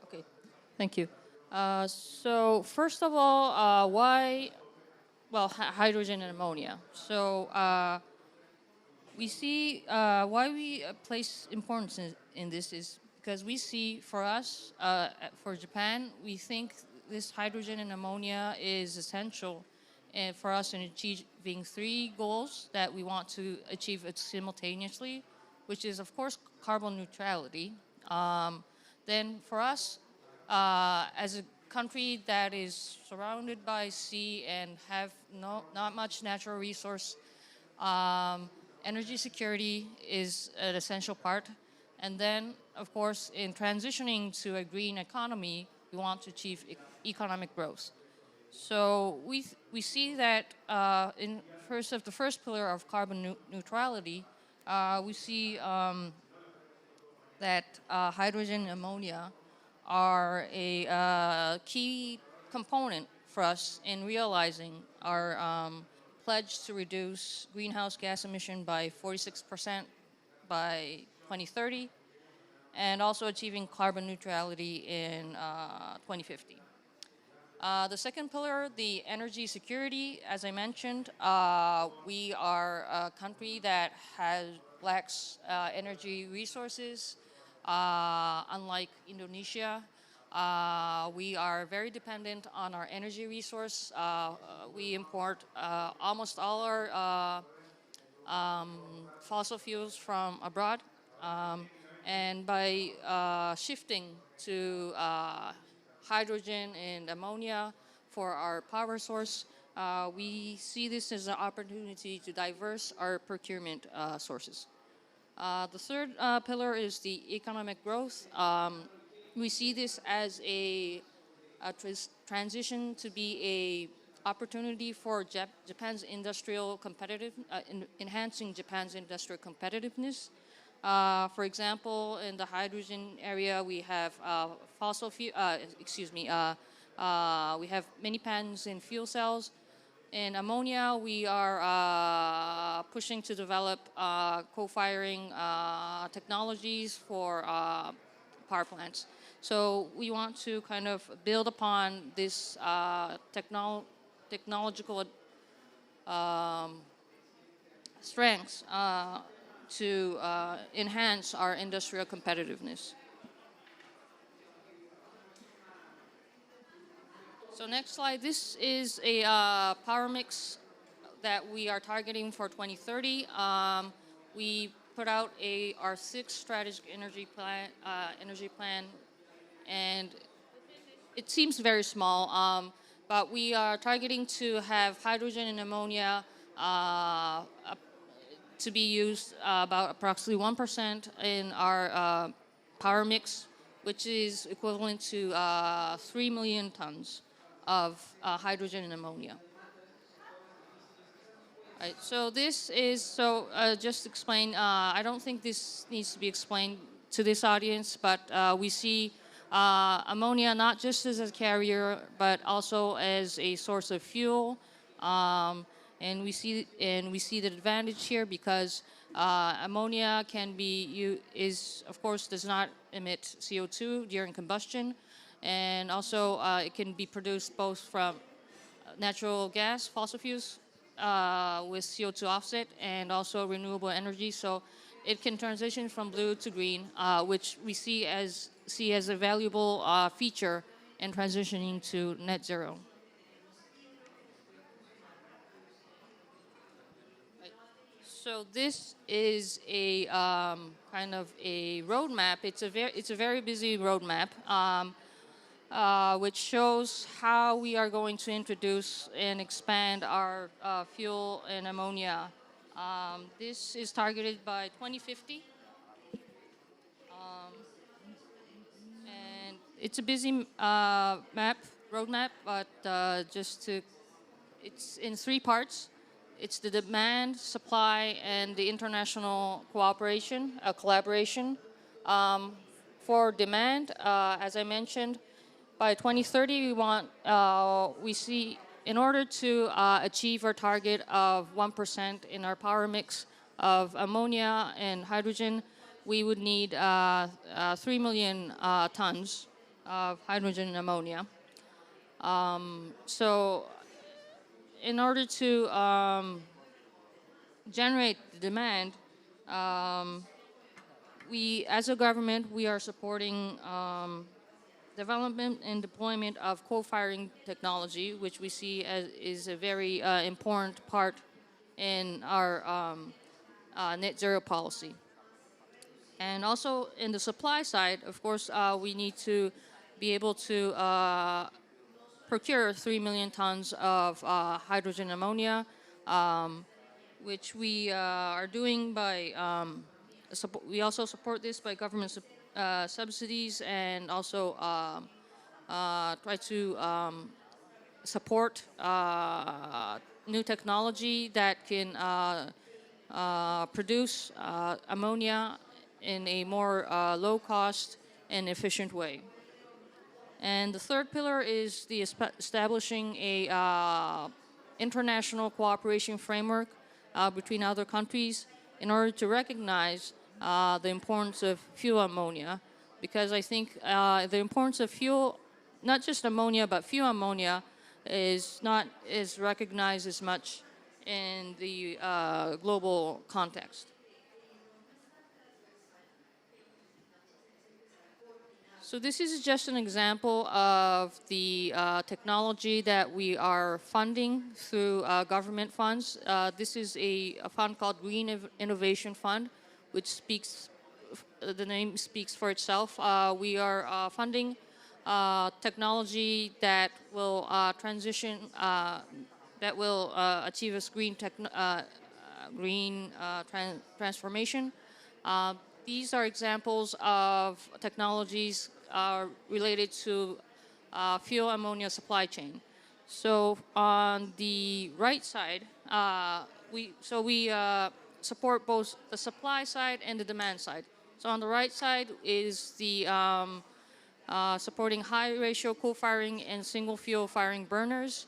okay, thank you. So first of all, why, well, hydrogen and ammonia. So we see why we place importance in this is because we see for us, for Japan, we think this hydrogen and ammonia is essential for us in achieving three goals that we want to achieve simultaneously, which is, of course, carbon neutrality. Then for us, as a country that is surrounded by sea and have not much natural resource, energy security is an essential part. And then, of course, in transitioning to a green economy, we want to achieve economic growth. So we see that in the first pillar of carbon neutrality, we see that hydrogen and ammonia are a key component for us in realizing our pledge to reduce greenhouse gas emission by 46% by 2030, and also achieving carbon neutrality in 2050. The second pillar, the energy security, as I mentioned, we are a country that lacks energy resources, unlike Indonesia. We are very dependent on our energy resource. We import almost all our fossil fuels from abroad. And by shifting to hydrogen and ammonia for our power source, we see this as an opportunity to diverse our procurement sources. The third pillar is the economic growth. We see this as a transition to be a opportunity for Japan's industrial enhancing Japan's industrial competitiveness. For example, in the hydrogen area, we have we have many patents in fuel cells. In ammonia, we are pushing to develop co-firing technologies for power plants. So we want to kind of build upon this technological strengths to enhance our industrial competitiveness. So next slide, this is a power mix that we are targeting for 2030. We put out our sixth strategic energy plan, and it seems very small, but we are targeting to have hydrogen and ammonia to be used about approximately 1% in our power mix, which is equivalent to 3 million tons of hydrogen and ammonia. Right, so this is, just to explain, I don't think this needs to be explained to this audience, but we see ammonia not just as a carrier, but also as a source of fuel. And we see the advantage here because ammonia of course, does not emit CO2 during combustion, and also it can be produced both from natural gas, fossil fuels with CO2 offset, and also renewable energy. So it can transition from blue to green, which we see as a valuable feature in transitioning to net zero. So this is a kind of a roadmap. It's a very busy roadmap, which shows how we are going to introduce and expand our fuel and ammonia. This is targeted by 2050, and it's a busy roadmap, but it's in three parts. It's the demand, supply, and the international collaboration. For demand, as I mentioned, by 2030, we see, in order to achieve our target of 1% in our power mix of ammonia and hydrogen, we would need 3 million tons of hydrogen and ammonia. So in order to generate the demand, as a government, we are supporting development and deployment of co-firing technology, which we see is a very important part in our net zero policy. And also in the supply side, of course, we need to be able to procure 3 million tons of hydrogen ammonia, which we are doing by, we also support this by government subsidies, and also try to support new technology that can produce ammonia in a more low-cost and efficient way. And the third pillar is the establishing a international cooperation framework between other countries in order to recognize the importance of fuel ammonia, because I think the importance of fuel, not just ammonia, but fuel ammonia, is not as recognized as much in the global context. So this is just an example of the technology that we are funding through government funds. This is a fund called Green Innovation Fund, which speaks, the name speaks for itself. We are funding technology that will transition, that will achieve a green transformation. These are examples of technologies related to fuel ammonia supply chain. So on the right side, we support both the supply side and the demand side. So on the right side is the supporting high ratio co-firing and single fuel firing burners,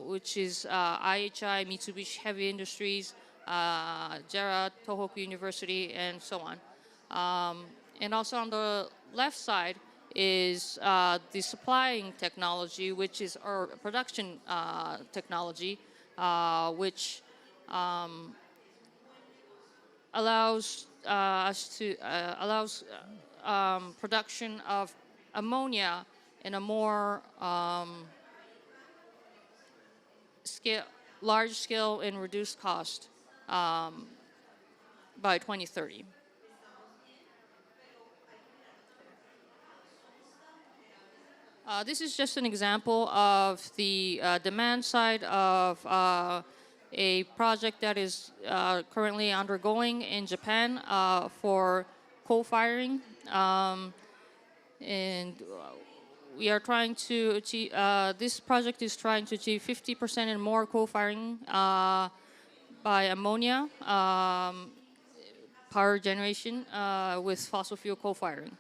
which is IHI, Mitsubishi Heavy Industries, JERA, Tohoku University, and so on. And also on the left side is the supplying technology, which is our production technology, which allows production of ammonia in a more large scale and reduced cost by 2030. This is just an example of the demand side of a project that is currently undergoing in Japan for coal-firing. And we are trying to achieve, this project is trying to achieve 50% and more coal-firing by ammonia power generation with fossil fuel coal-firing.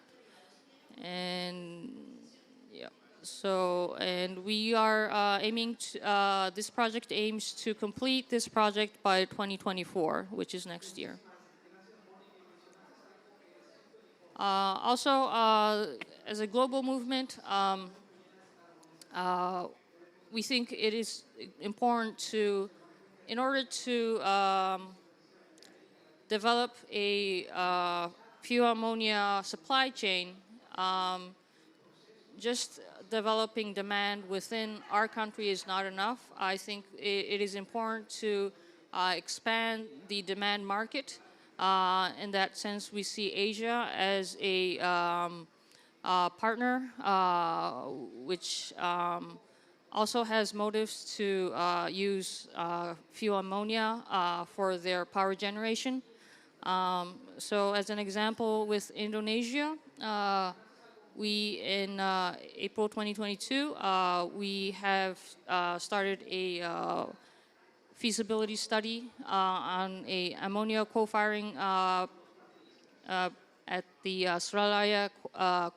And yeah, so, and we are aiming to, this project aims to complete this project by 2024, which is next year. Also, as a global movement, we think it is important to, in order to develop a fuel ammonia supply chain, just developing demand within our country is not enough. I think it is important to expand the demand market. In that sense, we see Asia as a partner, which also has motives to use fuel ammonia for their power generation. So as an example, with Indonesia, we, in April 2022, we have started a feasibility study on a ammonia coal-firing at the Suralaya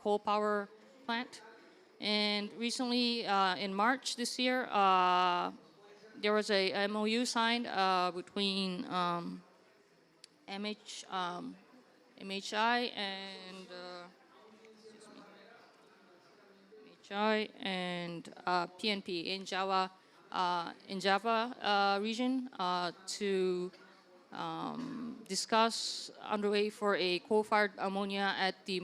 coal power plant. And recently, in March this year, there was a MOU signed between MHI and PNP in Java region to discuss underway for a coal-fired ammonia at the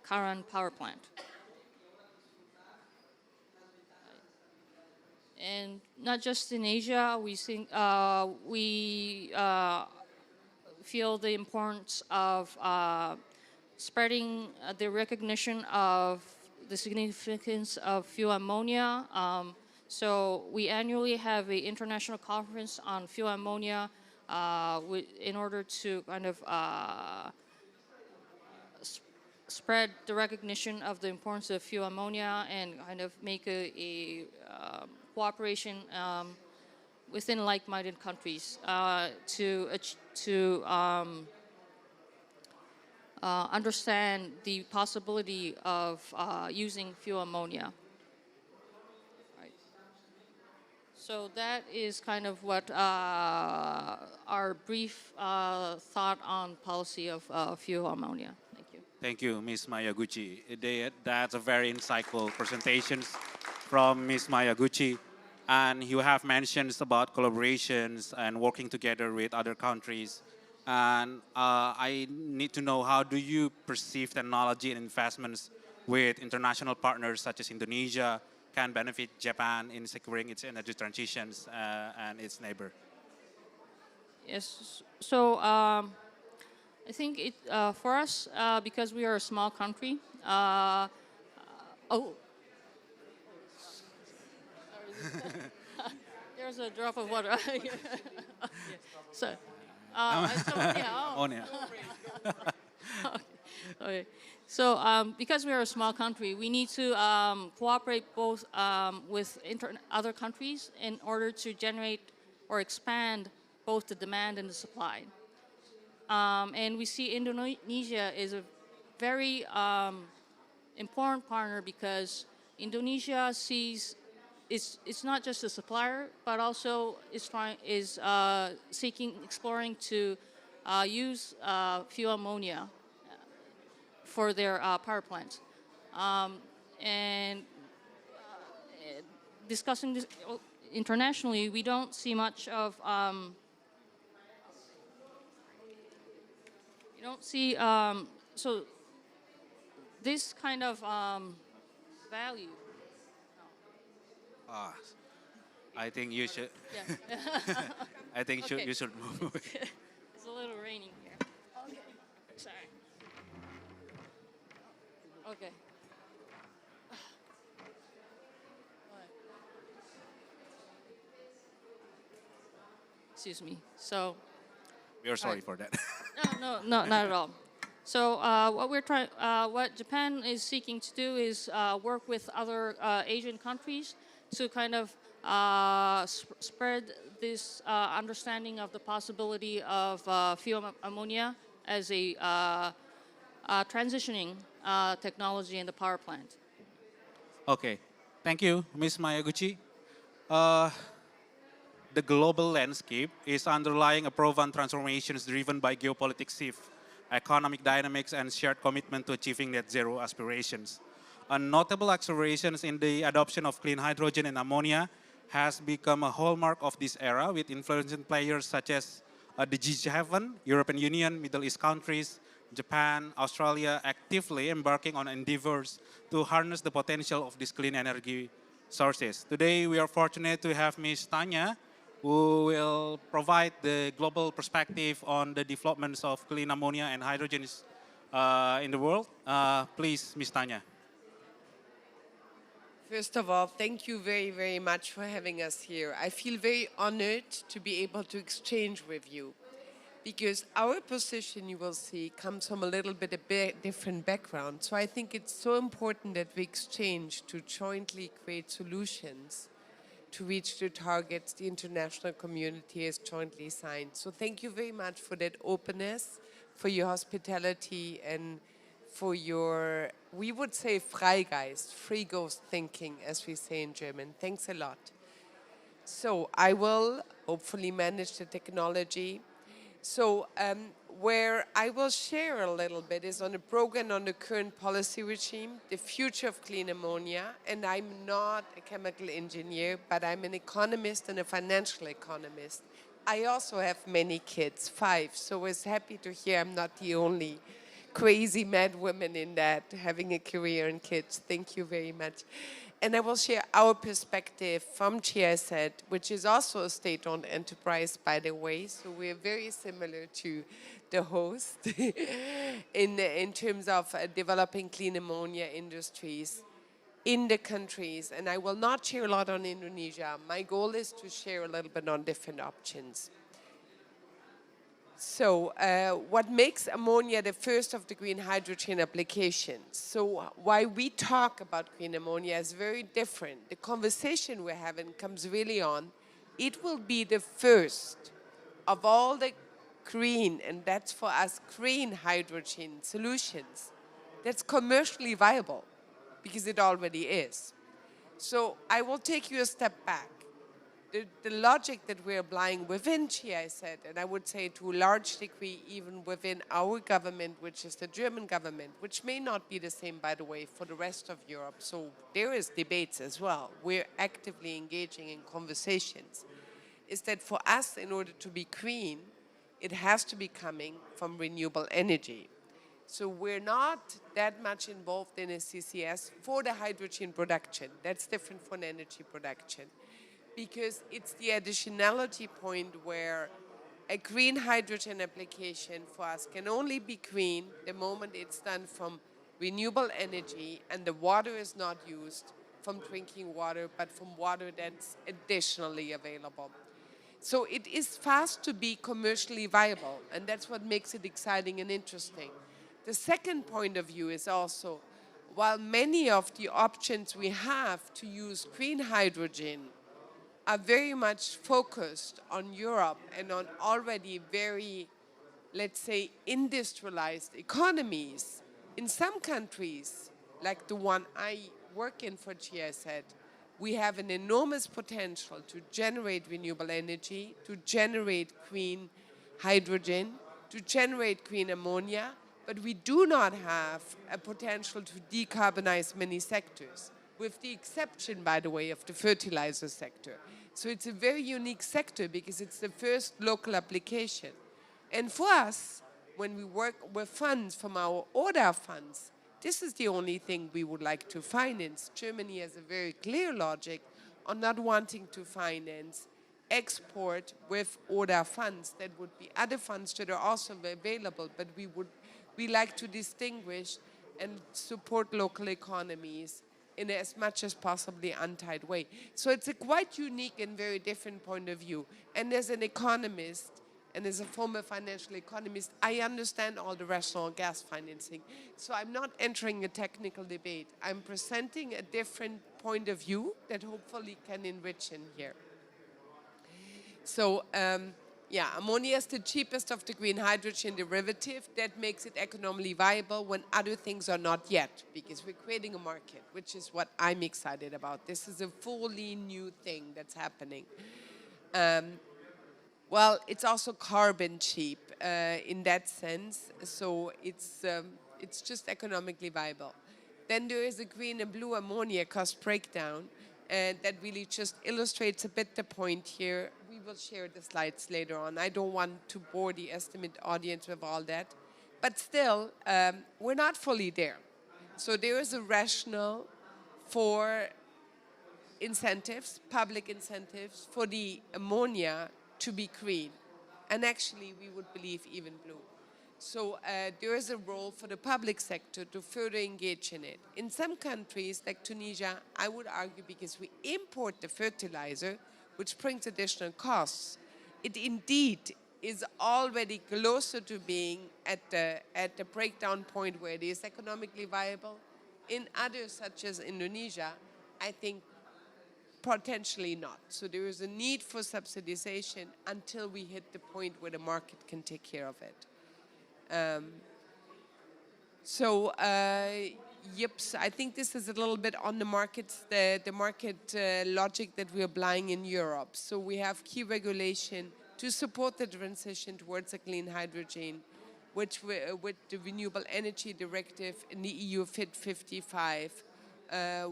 Karan power plant. And not just in Asia, we think we feel the importance of spreading the recognition of the significance of fuel ammonia. So we annually have an international conference on fuel ammonia in order to kind of spread the recognition of the importance of fuel ammonia and kind of make a cooperation within like-minded countries to understand the possibility of using fuel ammonia. Right. So that is kind of what our brief thought on policy of fuel ammonia. Thank you. Thank you, Ms. Mayaguchi. That's a very insightful presentations from Ms. Mayaguchi. And you have mentions about collaborations and working together with other countries. And I need to know, how do you perceive technology and investments with international partners such as Indonesia can benefit Japan in securing its energy transitions and its neighbor? Yes. So I think for us, because we are a small country, there's a drop of water. So, Ammonia. Okay. So because we are a small country, we need to cooperate both with other countries in order to generate or expand both the demand and the supply. And we see Indonesia is a very important partner because Indonesia sees it's not just a supplier, but also is exploring to use fuel ammonia for their power plants. And discussing this internationally, we don't see much of, so this kind of value. I think you should. Yeah. I think Okay. you should move. It's a little raining here. Okay. Sorry. Okay. Excuse me. So. We are sorry for that. No, not at all. So what Japan is seeking to do is work with other Asian countries to kind of spread this understanding of the possibility of fuel ammonia as a transitioning technology in the power plant. Okay, thank you, Ms. Mayaguchi. The global landscape is underlying a profound transformations driven by geopolitics shift, economic dynamics, and shared commitment to achieving net zero aspirations. A notable accelerations in the adoption of clean hydrogen and ammonia has become a hallmark of this era, with influential players such as the G7, European Union, Middle East countries, Japan, Australia actively embarking on endeavors to harness the potential of these clean energy sources. Today we are fortunate to have Ms. Tanya, who will provide the global perspective on the developments of clean ammonia and hydrogen in the world. Please, Ms. Tanya. First of all, thank you very, very much for having us here. I feel very honored to be able to exchange with you because our position, you will see, comes from a little bit different background. So I think it's so important that we exchange to jointly create solutions to reach the targets the international community has jointly signed. So thank you very much for that openness, for your hospitality, and for your, we would say, Freigeist, free ghost thinking, as we say in German. Thanks a lot. So I will hopefully manage the technology. So where I will share a little bit is on a program on the current policy regime, the future of clean ammonia. And I'm not a chemical engineer, but I'm an economist and a financial economist. I also have many kids, 5, so I was happy to hear I'm not the only crazy mad woman in that, having a career and kids. Thank you very much. And I will share our perspective from GIZ, which is also a state-owned enterprise, by the way. So we're very similar to the host in terms of developing clean ammonia industries in the countries. And I will not share a lot on Indonesia. My goal is to share a little bit on different options. So what makes ammonia the first of the green hydrogen applications? So why we talk about green ammonia is very different. The conversation we're having comes really on. It will be the first of all the green, and that's for us, green hydrogen solutions that's commercially viable, because it already is. So I will take you a step back. The logic that we're applying within GIZ, and I would say to a large degree even within our government, which is the German government, which may not be the same, by the way, for the rest of Europe. So there is debates as well. We're actively engaging in conversations. Is that for us, in order to be green, it has to be coming from renewable energy. So we're not that much involved in a CCS for the hydrogen production. That's different from energy production, because it's the additionality point where a green hydrogen application for us can only be green the moment it's done from renewable energy and the water is not used from drinking water, but from water that's additionally available. So it is fast to be commercially viable, and that's what makes it exciting and interesting. The second point of view is also, while many of the options we have to use green hydrogen are very much focused on Europe and on already very, let's say, industrialized economies, in some countries, like the one I work in for GIZ, we have an enormous potential to generate renewable energy, to generate green hydrogen, to generate green ammonia, but we do not have a potential to decarbonize many sectors, with the exception, by the way, of the fertilizer sector. So it's a very unique sector because it's the first local application. And for us, when we work with funds from our ODA funds, this is the only thing we would like to finance. Germany has a very clear logic on not wanting to finance export with ODA funds. That would be other funds that are also available, but we like to distinguish and support local economies in as much as possibly untied way. So it's a quite unique and very different point of view. And as an economist, and as a former financial economist, I understand all the rational gas financing. So I'm not entering a technical debate. I'm presenting a different point of view that hopefully can enrich in here. So, yeah, ammonia is the cheapest of the green hydrogen derivative. That makes it economically viable when other things are not yet, because we're creating a market, which is what I'm excited about. This is a fully new thing that's happening. Well, it's also carbon cheap in that sense, so it's just economically viable. Then there is a green and blue ammonia cost breakdown, and that really just illustrates a bit the point here. We will share the slides later on. I don't want to bore the estimate audience with all that, but still, we're not fully there. So there is a rationale for incentives, public incentives, for the ammonia to be green, and actually we would believe even blue. So there is a role for the public sector to further engage in it. In some countries, like Tunisia, I would argue because we import the fertilizer, which brings additional costs, it indeed is already closer to being at the breakdown point where it is economically viable. In others, such as Indonesia, I think potentially not. So there is a need for subsidization until we hit the point where the market can take care of it. Yep, so I think this is a little bit on the markets, the market logic that we're applying in Europe. So we have key regulation to support the transition towards a clean hydrogen, which with the Renewable Energy Directive in the EU Fit 55,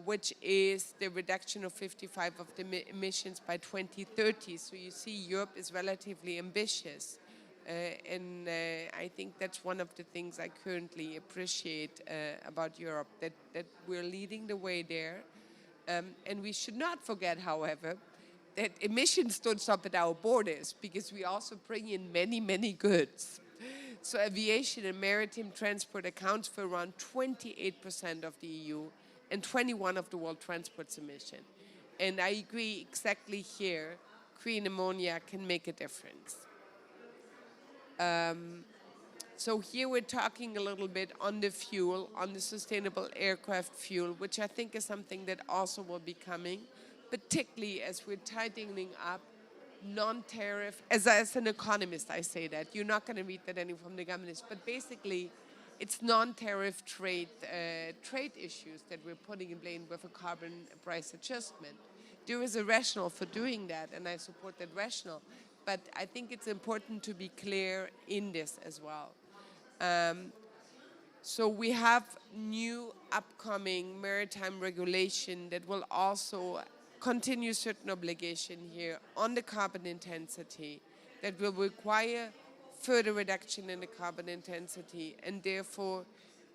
which is the reduction of 55 of the emissions by 2030. So you see, Europe is relatively ambitious. And I think that's one of the things I currently appreciate about Europe, that we're leading the way there. And we should not forget, however, that emissions don't stop at our borders, because we also bring in many, many goods. So aviation and maritime transport accounts for around 28% of the EU and 21 of the world transport emission. And I agree exactly here, green ammonia can make a difference. So here we're talking a little bit on the fuel, on the sustainable aircraft fuel, which I think is something that also will be coming, particularly as we're tightening up non-tariff, as an economist I say that, you're not going to read that anywhere from the government, but basically it's non-tariff trade issues that we're putting in place with a carbon price adjustment. There is a rationale for doing that, and I support that rationale, but I think it's important to be clear in this as well. So we have new upcoming maritime regulation that will also continue certain obligation here on the carbon intensity that will require further reduction in the carbon intensity and therefore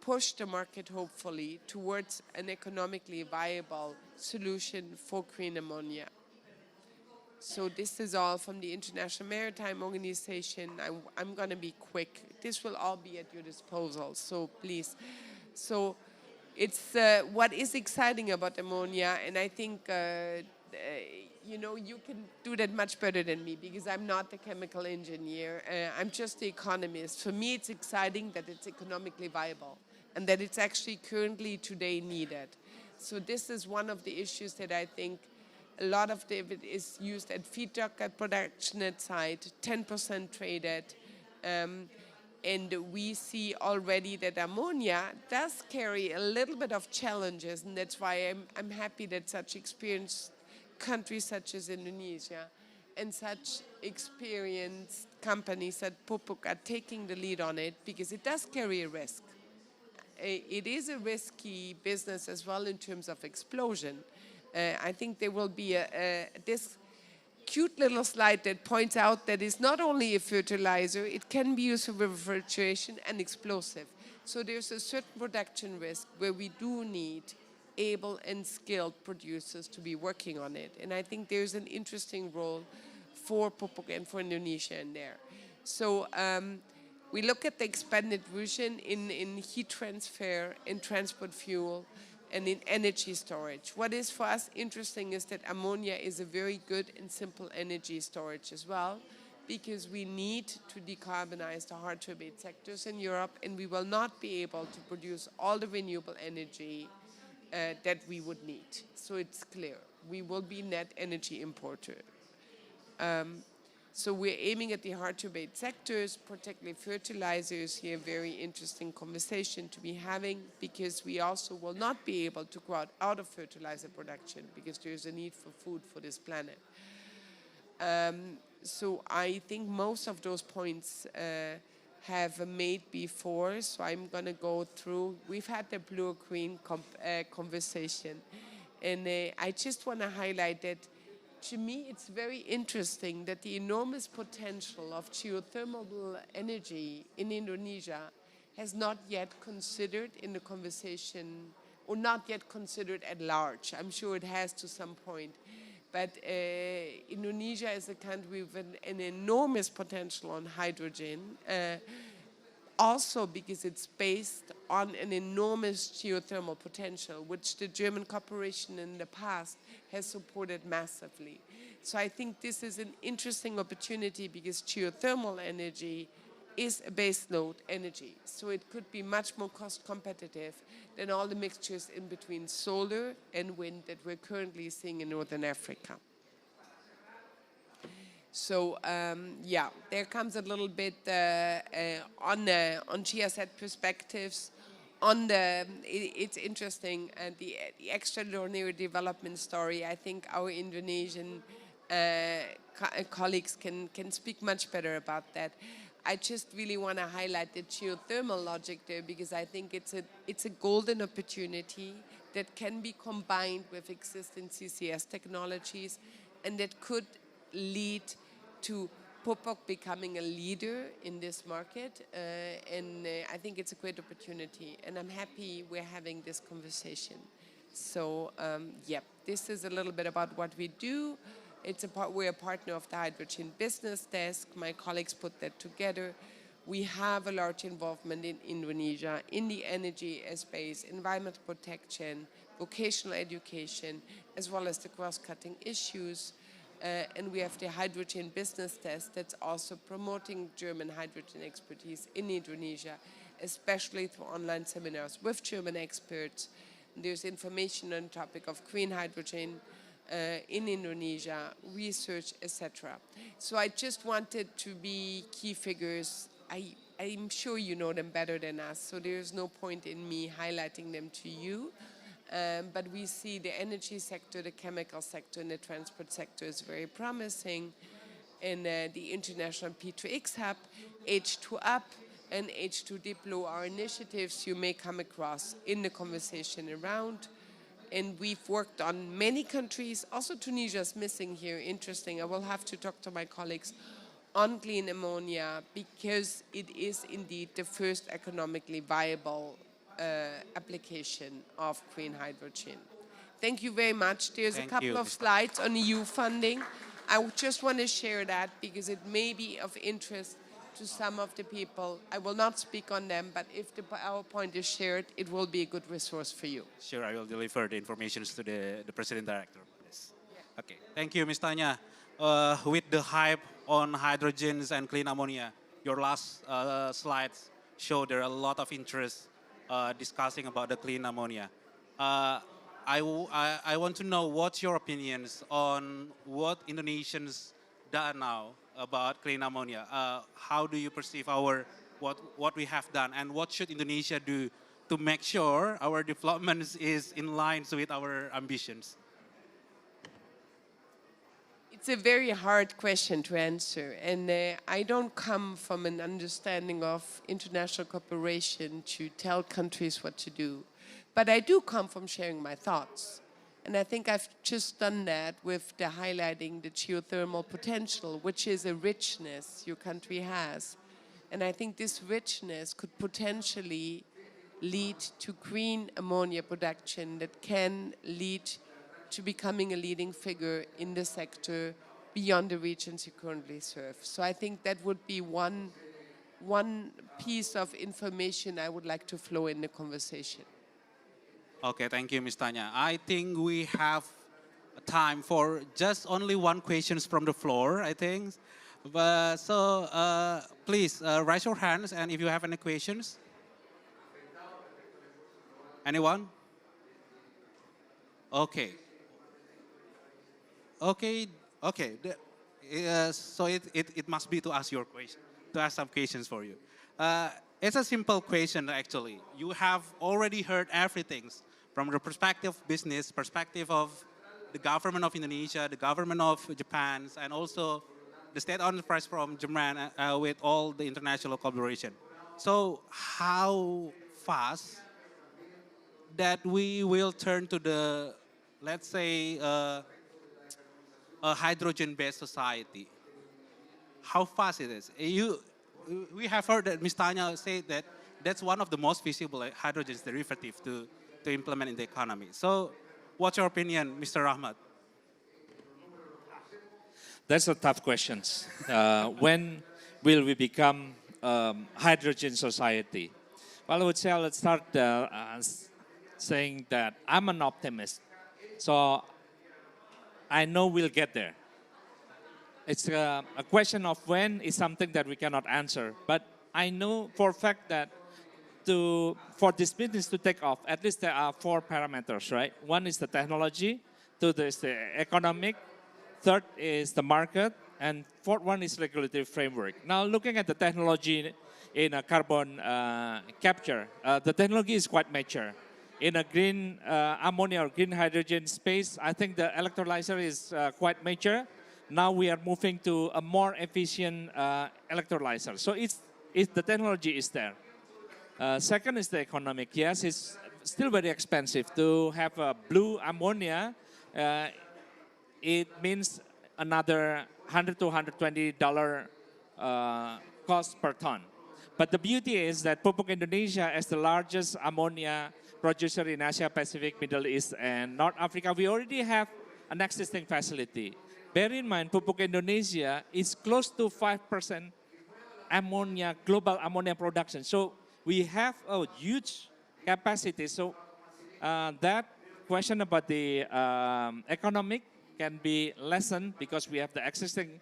push the market hopefully towards an economically viable solution for green ammonia. So this is all from the International Maritime Organization. I'm going to be quick. This will all be at your disposal, so please. So it's what is exciting about ammonia, and I think, you know, you can do that much better than me because I'm not the chemical engineer. I'm just the economist. For me, it's exciting that it's economically viable and that it's actually currently today needed. So this is one of the issues that I think a lot of it is used at feedstock at production at site, 10% traded. And we see already that ammonia does carry a little bit of challenges, and that's why I'm happy that such experienced countries such as Indonesia and such experienced companies at Pupuk are taking the lead on it, because it does carry a risk. It is a risky business as well in terms of explosion. I think there will be this cute little slide that points out that it's not only a fertilizer, it can be used for refrigeration and explosive. So there's a certain production risk where we do need able and skilled producers to be working on it. And I think there's an interesting role for Pupuk and for Indonesia in there. So we look at the expanded vision in heat transfer, in transport fuel, and in energy storage. What is for us interesting is that ammonia is a very good and simple energy storage as well, because we need to decarbonize the hard-to-abate sectors in Europe, and we will not be able to produce all the renewable energy that we would need. So it's clear, we will be net energy importer. So we're aiming at the hard-to-abate sectors, particularly fertilizers here, very interesting conversation to be having, because we also will not be able to go out of fertilizer production because there's a need for food for this planet. So I think most of those points have made before, so I'm going to go through. We've had the blue-green conversation, and I just want to highlight that to me, it's very interesting that the enormous potential of geothermal energy in Indonesia has not yet considered in the conversation, or not yet considered at large. I'm sure it has to some point. But Indonesia is a country with an enormous potential on hydrogen, also because it's based on an enormous geothermal potential, which the German corporation in the past has supported massively. So I think this is an interesting opportunity, because geothermal energy is a base load energy. So it could be much more cost competitive than all the mixtures in between solar and wind that we're currently seeing in Northern Africa. So yeah, there comes a little bit on GSZ perspectives. On the, it's interesting, the extraordinary development story. I think our Indonesian colleagues can speak much better about that. I just really want to highlight the geothermal logic there, because I think it's a golden opportunity that can be combined with existing CCS technologies, and that could lead to Pupuk becoming a leader in this market, and I think it's a great opportunity, and I'm happy we're having this conversation. So yeah, this is a little bit about what we do. We're a partner of the Hydrogen Business Desk. My colleagues put that together. We have a large involvement in Indonesia in the energy space, environmental protection, vocational education, as well as the cross-cutting issues. And we have the hydrogen business test that's also promoting German hydrogen expertise in Indonesia, especially through online seminars with German experts. There's information on the topic of green hydrogen in Indonesia, research, etc. So I just wanted to be key figures. I'm sure you know them better than us, so there's no point in me highlighting them to you. But we see the energy sector, the chemical sector, and the transport sector is very promising. And the International P2X Hub, H2Up, and H2 Diplo are initiatives you may come across in the conversation around. And we've worked on many countries. Also, Tunisia is missing here. Interesting. I will have to talk to my colleagues on clean ammonia because it is indeed the first economically viable application of green hydrogen. Thank you very much. There's a couple of slides on EU funding. I just want to share that because it may be of interest to some of the people. I will not speak on them, but if the PowerPoint is shared, it will be a good resource for you. Sure, I will deliver the information to the President Director. Yes. Yeah. Okay, thank you, Ms. Tanya. With the hype on hydrogens and clean ammonia, your last slides show there are a lot of interest discussing about the clean ammonia. I want to know what's your opinions on what Indonesians done now about clean ammonia. How do you perceive what we have done, and what should Indonesia do to make sure our development is in line with our ambitions? It's a very hard question to answer, and I don't come from an understanding of international cooperation to tell countries what to do, but I do come from sharing my thoughts. And I think I've just done that with the highlighting the geothermal potential, which is a richness your country has. And I think this richness could potentially lead to green ammonia production that can lead to becoming a leading figure in the sector beyond the regions you currently serve. So I think that would be one piece of information I would like to flow in the conversation. Okay, thank you, Ms. Tanya. I think we have time for just only one question from the floor, I think. But please raise your hands, and if you have any questions. Anyone? Okay. Okay. So it must be to ask your question, to ask some questions for you. It's a simple question, actually. You have already heard everything from the perspective of business, perspective of the government of Indonesia, the government of Japan, and also the state enterprise from Japan with all the international collaboration. So how fast that we will turn to the, let's say, a hydrogen-based society? How fast it is? We have heard that Ms. Tanya say that that's one of the most feasible hydrogen derivative to implement in the economy. So what's your opinion, Mr. Rahmat? That's a tough question. When will we become hydrogen society? Well, I would say let's start saying that I'm an optimist. So I know we'll get there. It's a question of when is something that we cannot answer. But I know for a fact that for this business to take off, at least there are 4 parameters, right? One is the technology, 2 is the economic, 3rd is the market, and 4th one is regulatory framework. Now, looking at the technology in a carbon capture, the technology is quite mature. In a green ammonia or green hydrogen space, I think the electrolyzer is quite mature. Now we are moving to a more efficient electrolyzer. So the technology is there. Second is the economic. Yes, it's still very expensive to have a blue ammonia. It means another $100 to $120 cost per ton. But the beauty is that Pupuk Indonesia, as the largest ammonia producer in Asia Pacific, Middle East, and North Africa, we already have an existing facility. Bear in mind, Pupuk Indonesia is close to 5% ammonia, global ammonia production. So we have a huge capacity. So that question about the economic can be lessened because we have the existing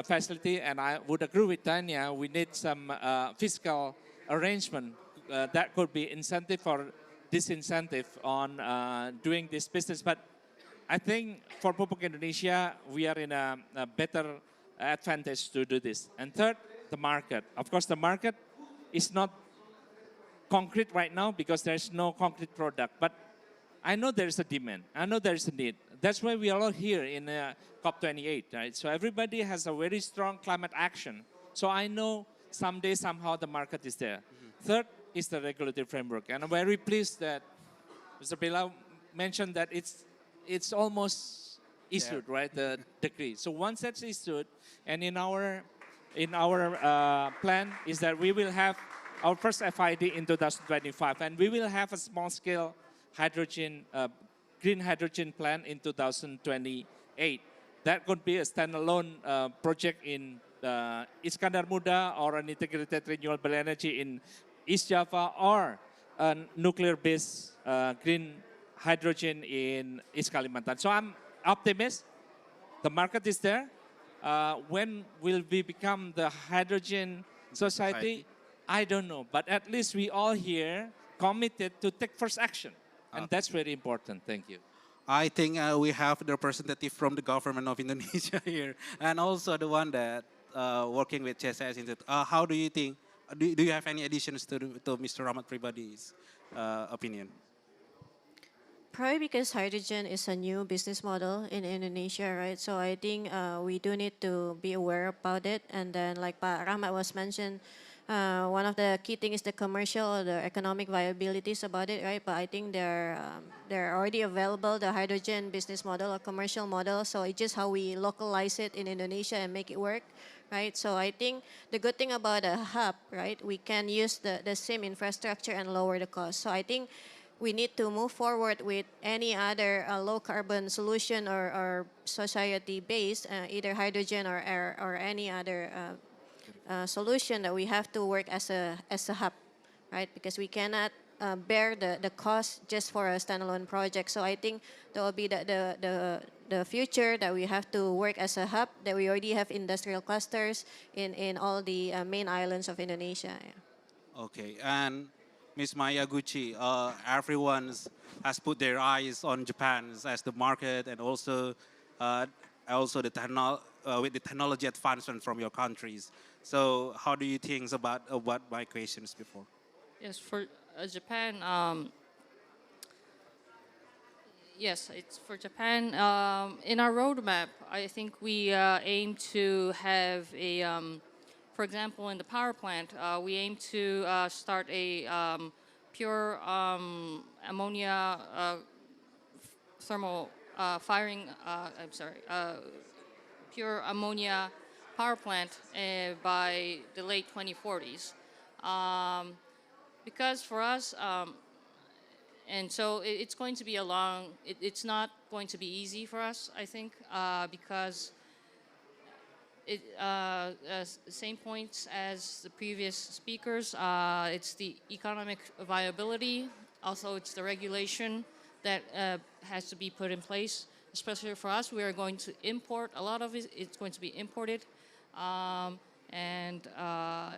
facility. And I would agree with Tanya, we need some fiscal arrangement that could be incentive or disincentive on doing this business. But I think for Pupuk Indonesia, we are in a better advantage to do this. And third, the market. Of course, the market is not concrete right now because there's no concrete product. But I know there's a demand. I know there's a need. That's why we are all here in COP28, right? So everybody has a very strong climate action. So I know someday, somehow, the market is there. Third is the regulatory framework. And I'm very pleased that Mr. Bela mentioned that it's almost issued, right? The decree. So once that's issued, and in our plan is that we will have our first FID in 2025, and we will have a small-scale hydrogen, green hydrogen plant in 2028. That could be a standalone project in Iskandar Muda, or an integrated renewable energy in East Java, or a nuclear-based green hydrogen in East Kalimantan. So I'm optimist. The market is there. When will we become the hydrogen society? I don't know. But at least we all here committed to take first action. And that's very important. Thank you. I think we have the representative from the government of Indonesia here, and also the one that working with CSS Institute. How do you think? Do you have any additions to Mr. Rahmat Pribadi's opinion? Probably because hydrogen is a new business model in Indonesia, right? So I think we do need to be aware about it. And then, like Pak Rahmat was mentioned, one of the key things is the commercial or the economic viabilities about it, right? But I think they're already available, the hydrogen business model or commercial model. So it's just how we localize it in Indonesia and make it work, right? So I think the good thing about a hub, right? We can use the same infrastructure and lower the cost. So I think we need to move forward with any other low carbon solution or society based, either hydrogen or any other solution, that we have to work as a hub, right? Because we cannot bear the cost just for a standalone project. So I think that will be the future, that we have to work as a hub, that we already have industrial clusters in all the main islands of Indonesia. Yeah. Okay, and Ms. Mayaguchi, everyone has put their eyes on Japan as the market, and also with the technology advancement from your countries. So how do you think about what my questions before? Yes, for Japan, yes, it's for Japan. In our roadmap, I think we aim to have a, for example, in the power plant, we aim to start a pure ammonia thermal firing, pure ammonia power plant by the late 2040s. Because for us, and so it's going to be a long, it's not going to be easy for us, I think, because same points as the previous speakers. It's the economic viability, also it's the regulation that has to be put in place. Especially for us, we are going to import a lot of it. It's going to be imported. And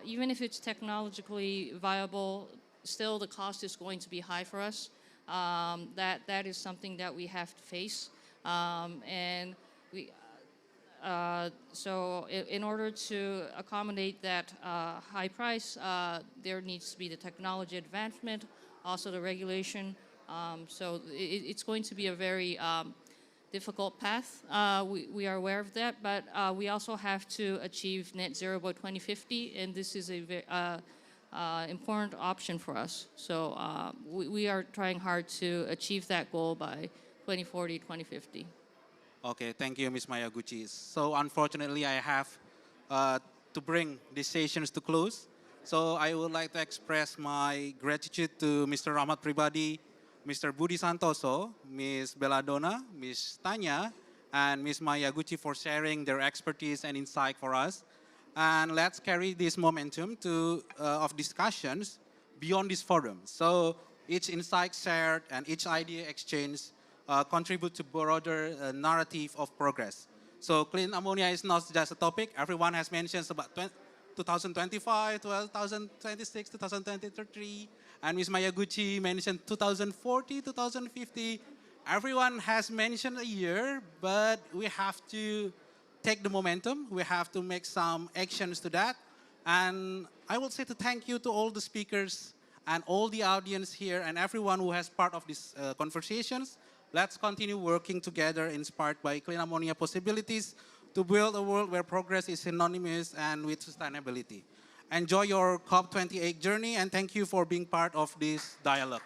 even if it's technologically viable, still the cost is going to be high for us. That is something that we have to face. And we, so in order to accommodate that high price, there needs to be the technology advancement, also the regulation. So it's going to be a very difficult path. We are aware of that, but we also have to achieve net zero by 2050, and this is a very important option for us. So we are trying hard to achieve that goal by 2040, 2050. Okay, thank you, Ms. Mayaguchi. So unfortunately, I have to bring these sessions to close. So I would like to express my gratitude to Mr. Rahmat Pribadi, Mr. Budi Santoso, Ms. Belladonna, Ms. Tanya, and Ms. Mayaguchi for sharing their expertise and insight for us. And let's carry this momentum of discussions beyond this forum. So each insight shared and each idea exchanged contribute to broader narrative of progress. So clean ammonia is not just a topic. Everyone has mentioned about 2025, 2026, 2023, and Ms. Mayaguchi mentioned 2040, 2050. Everyone has mentioned a year, but we have to take the momentum. We have to make some actions to that. And I will say to thank you to all the speakers and all the audience here and everyone who has part of these conversations. Let's continue working together inspired by clean ammonia possibilities to build a world where progress is synonymous and with sustainability. Enjoy your COP28 journey and thank you for being part of this dialogue.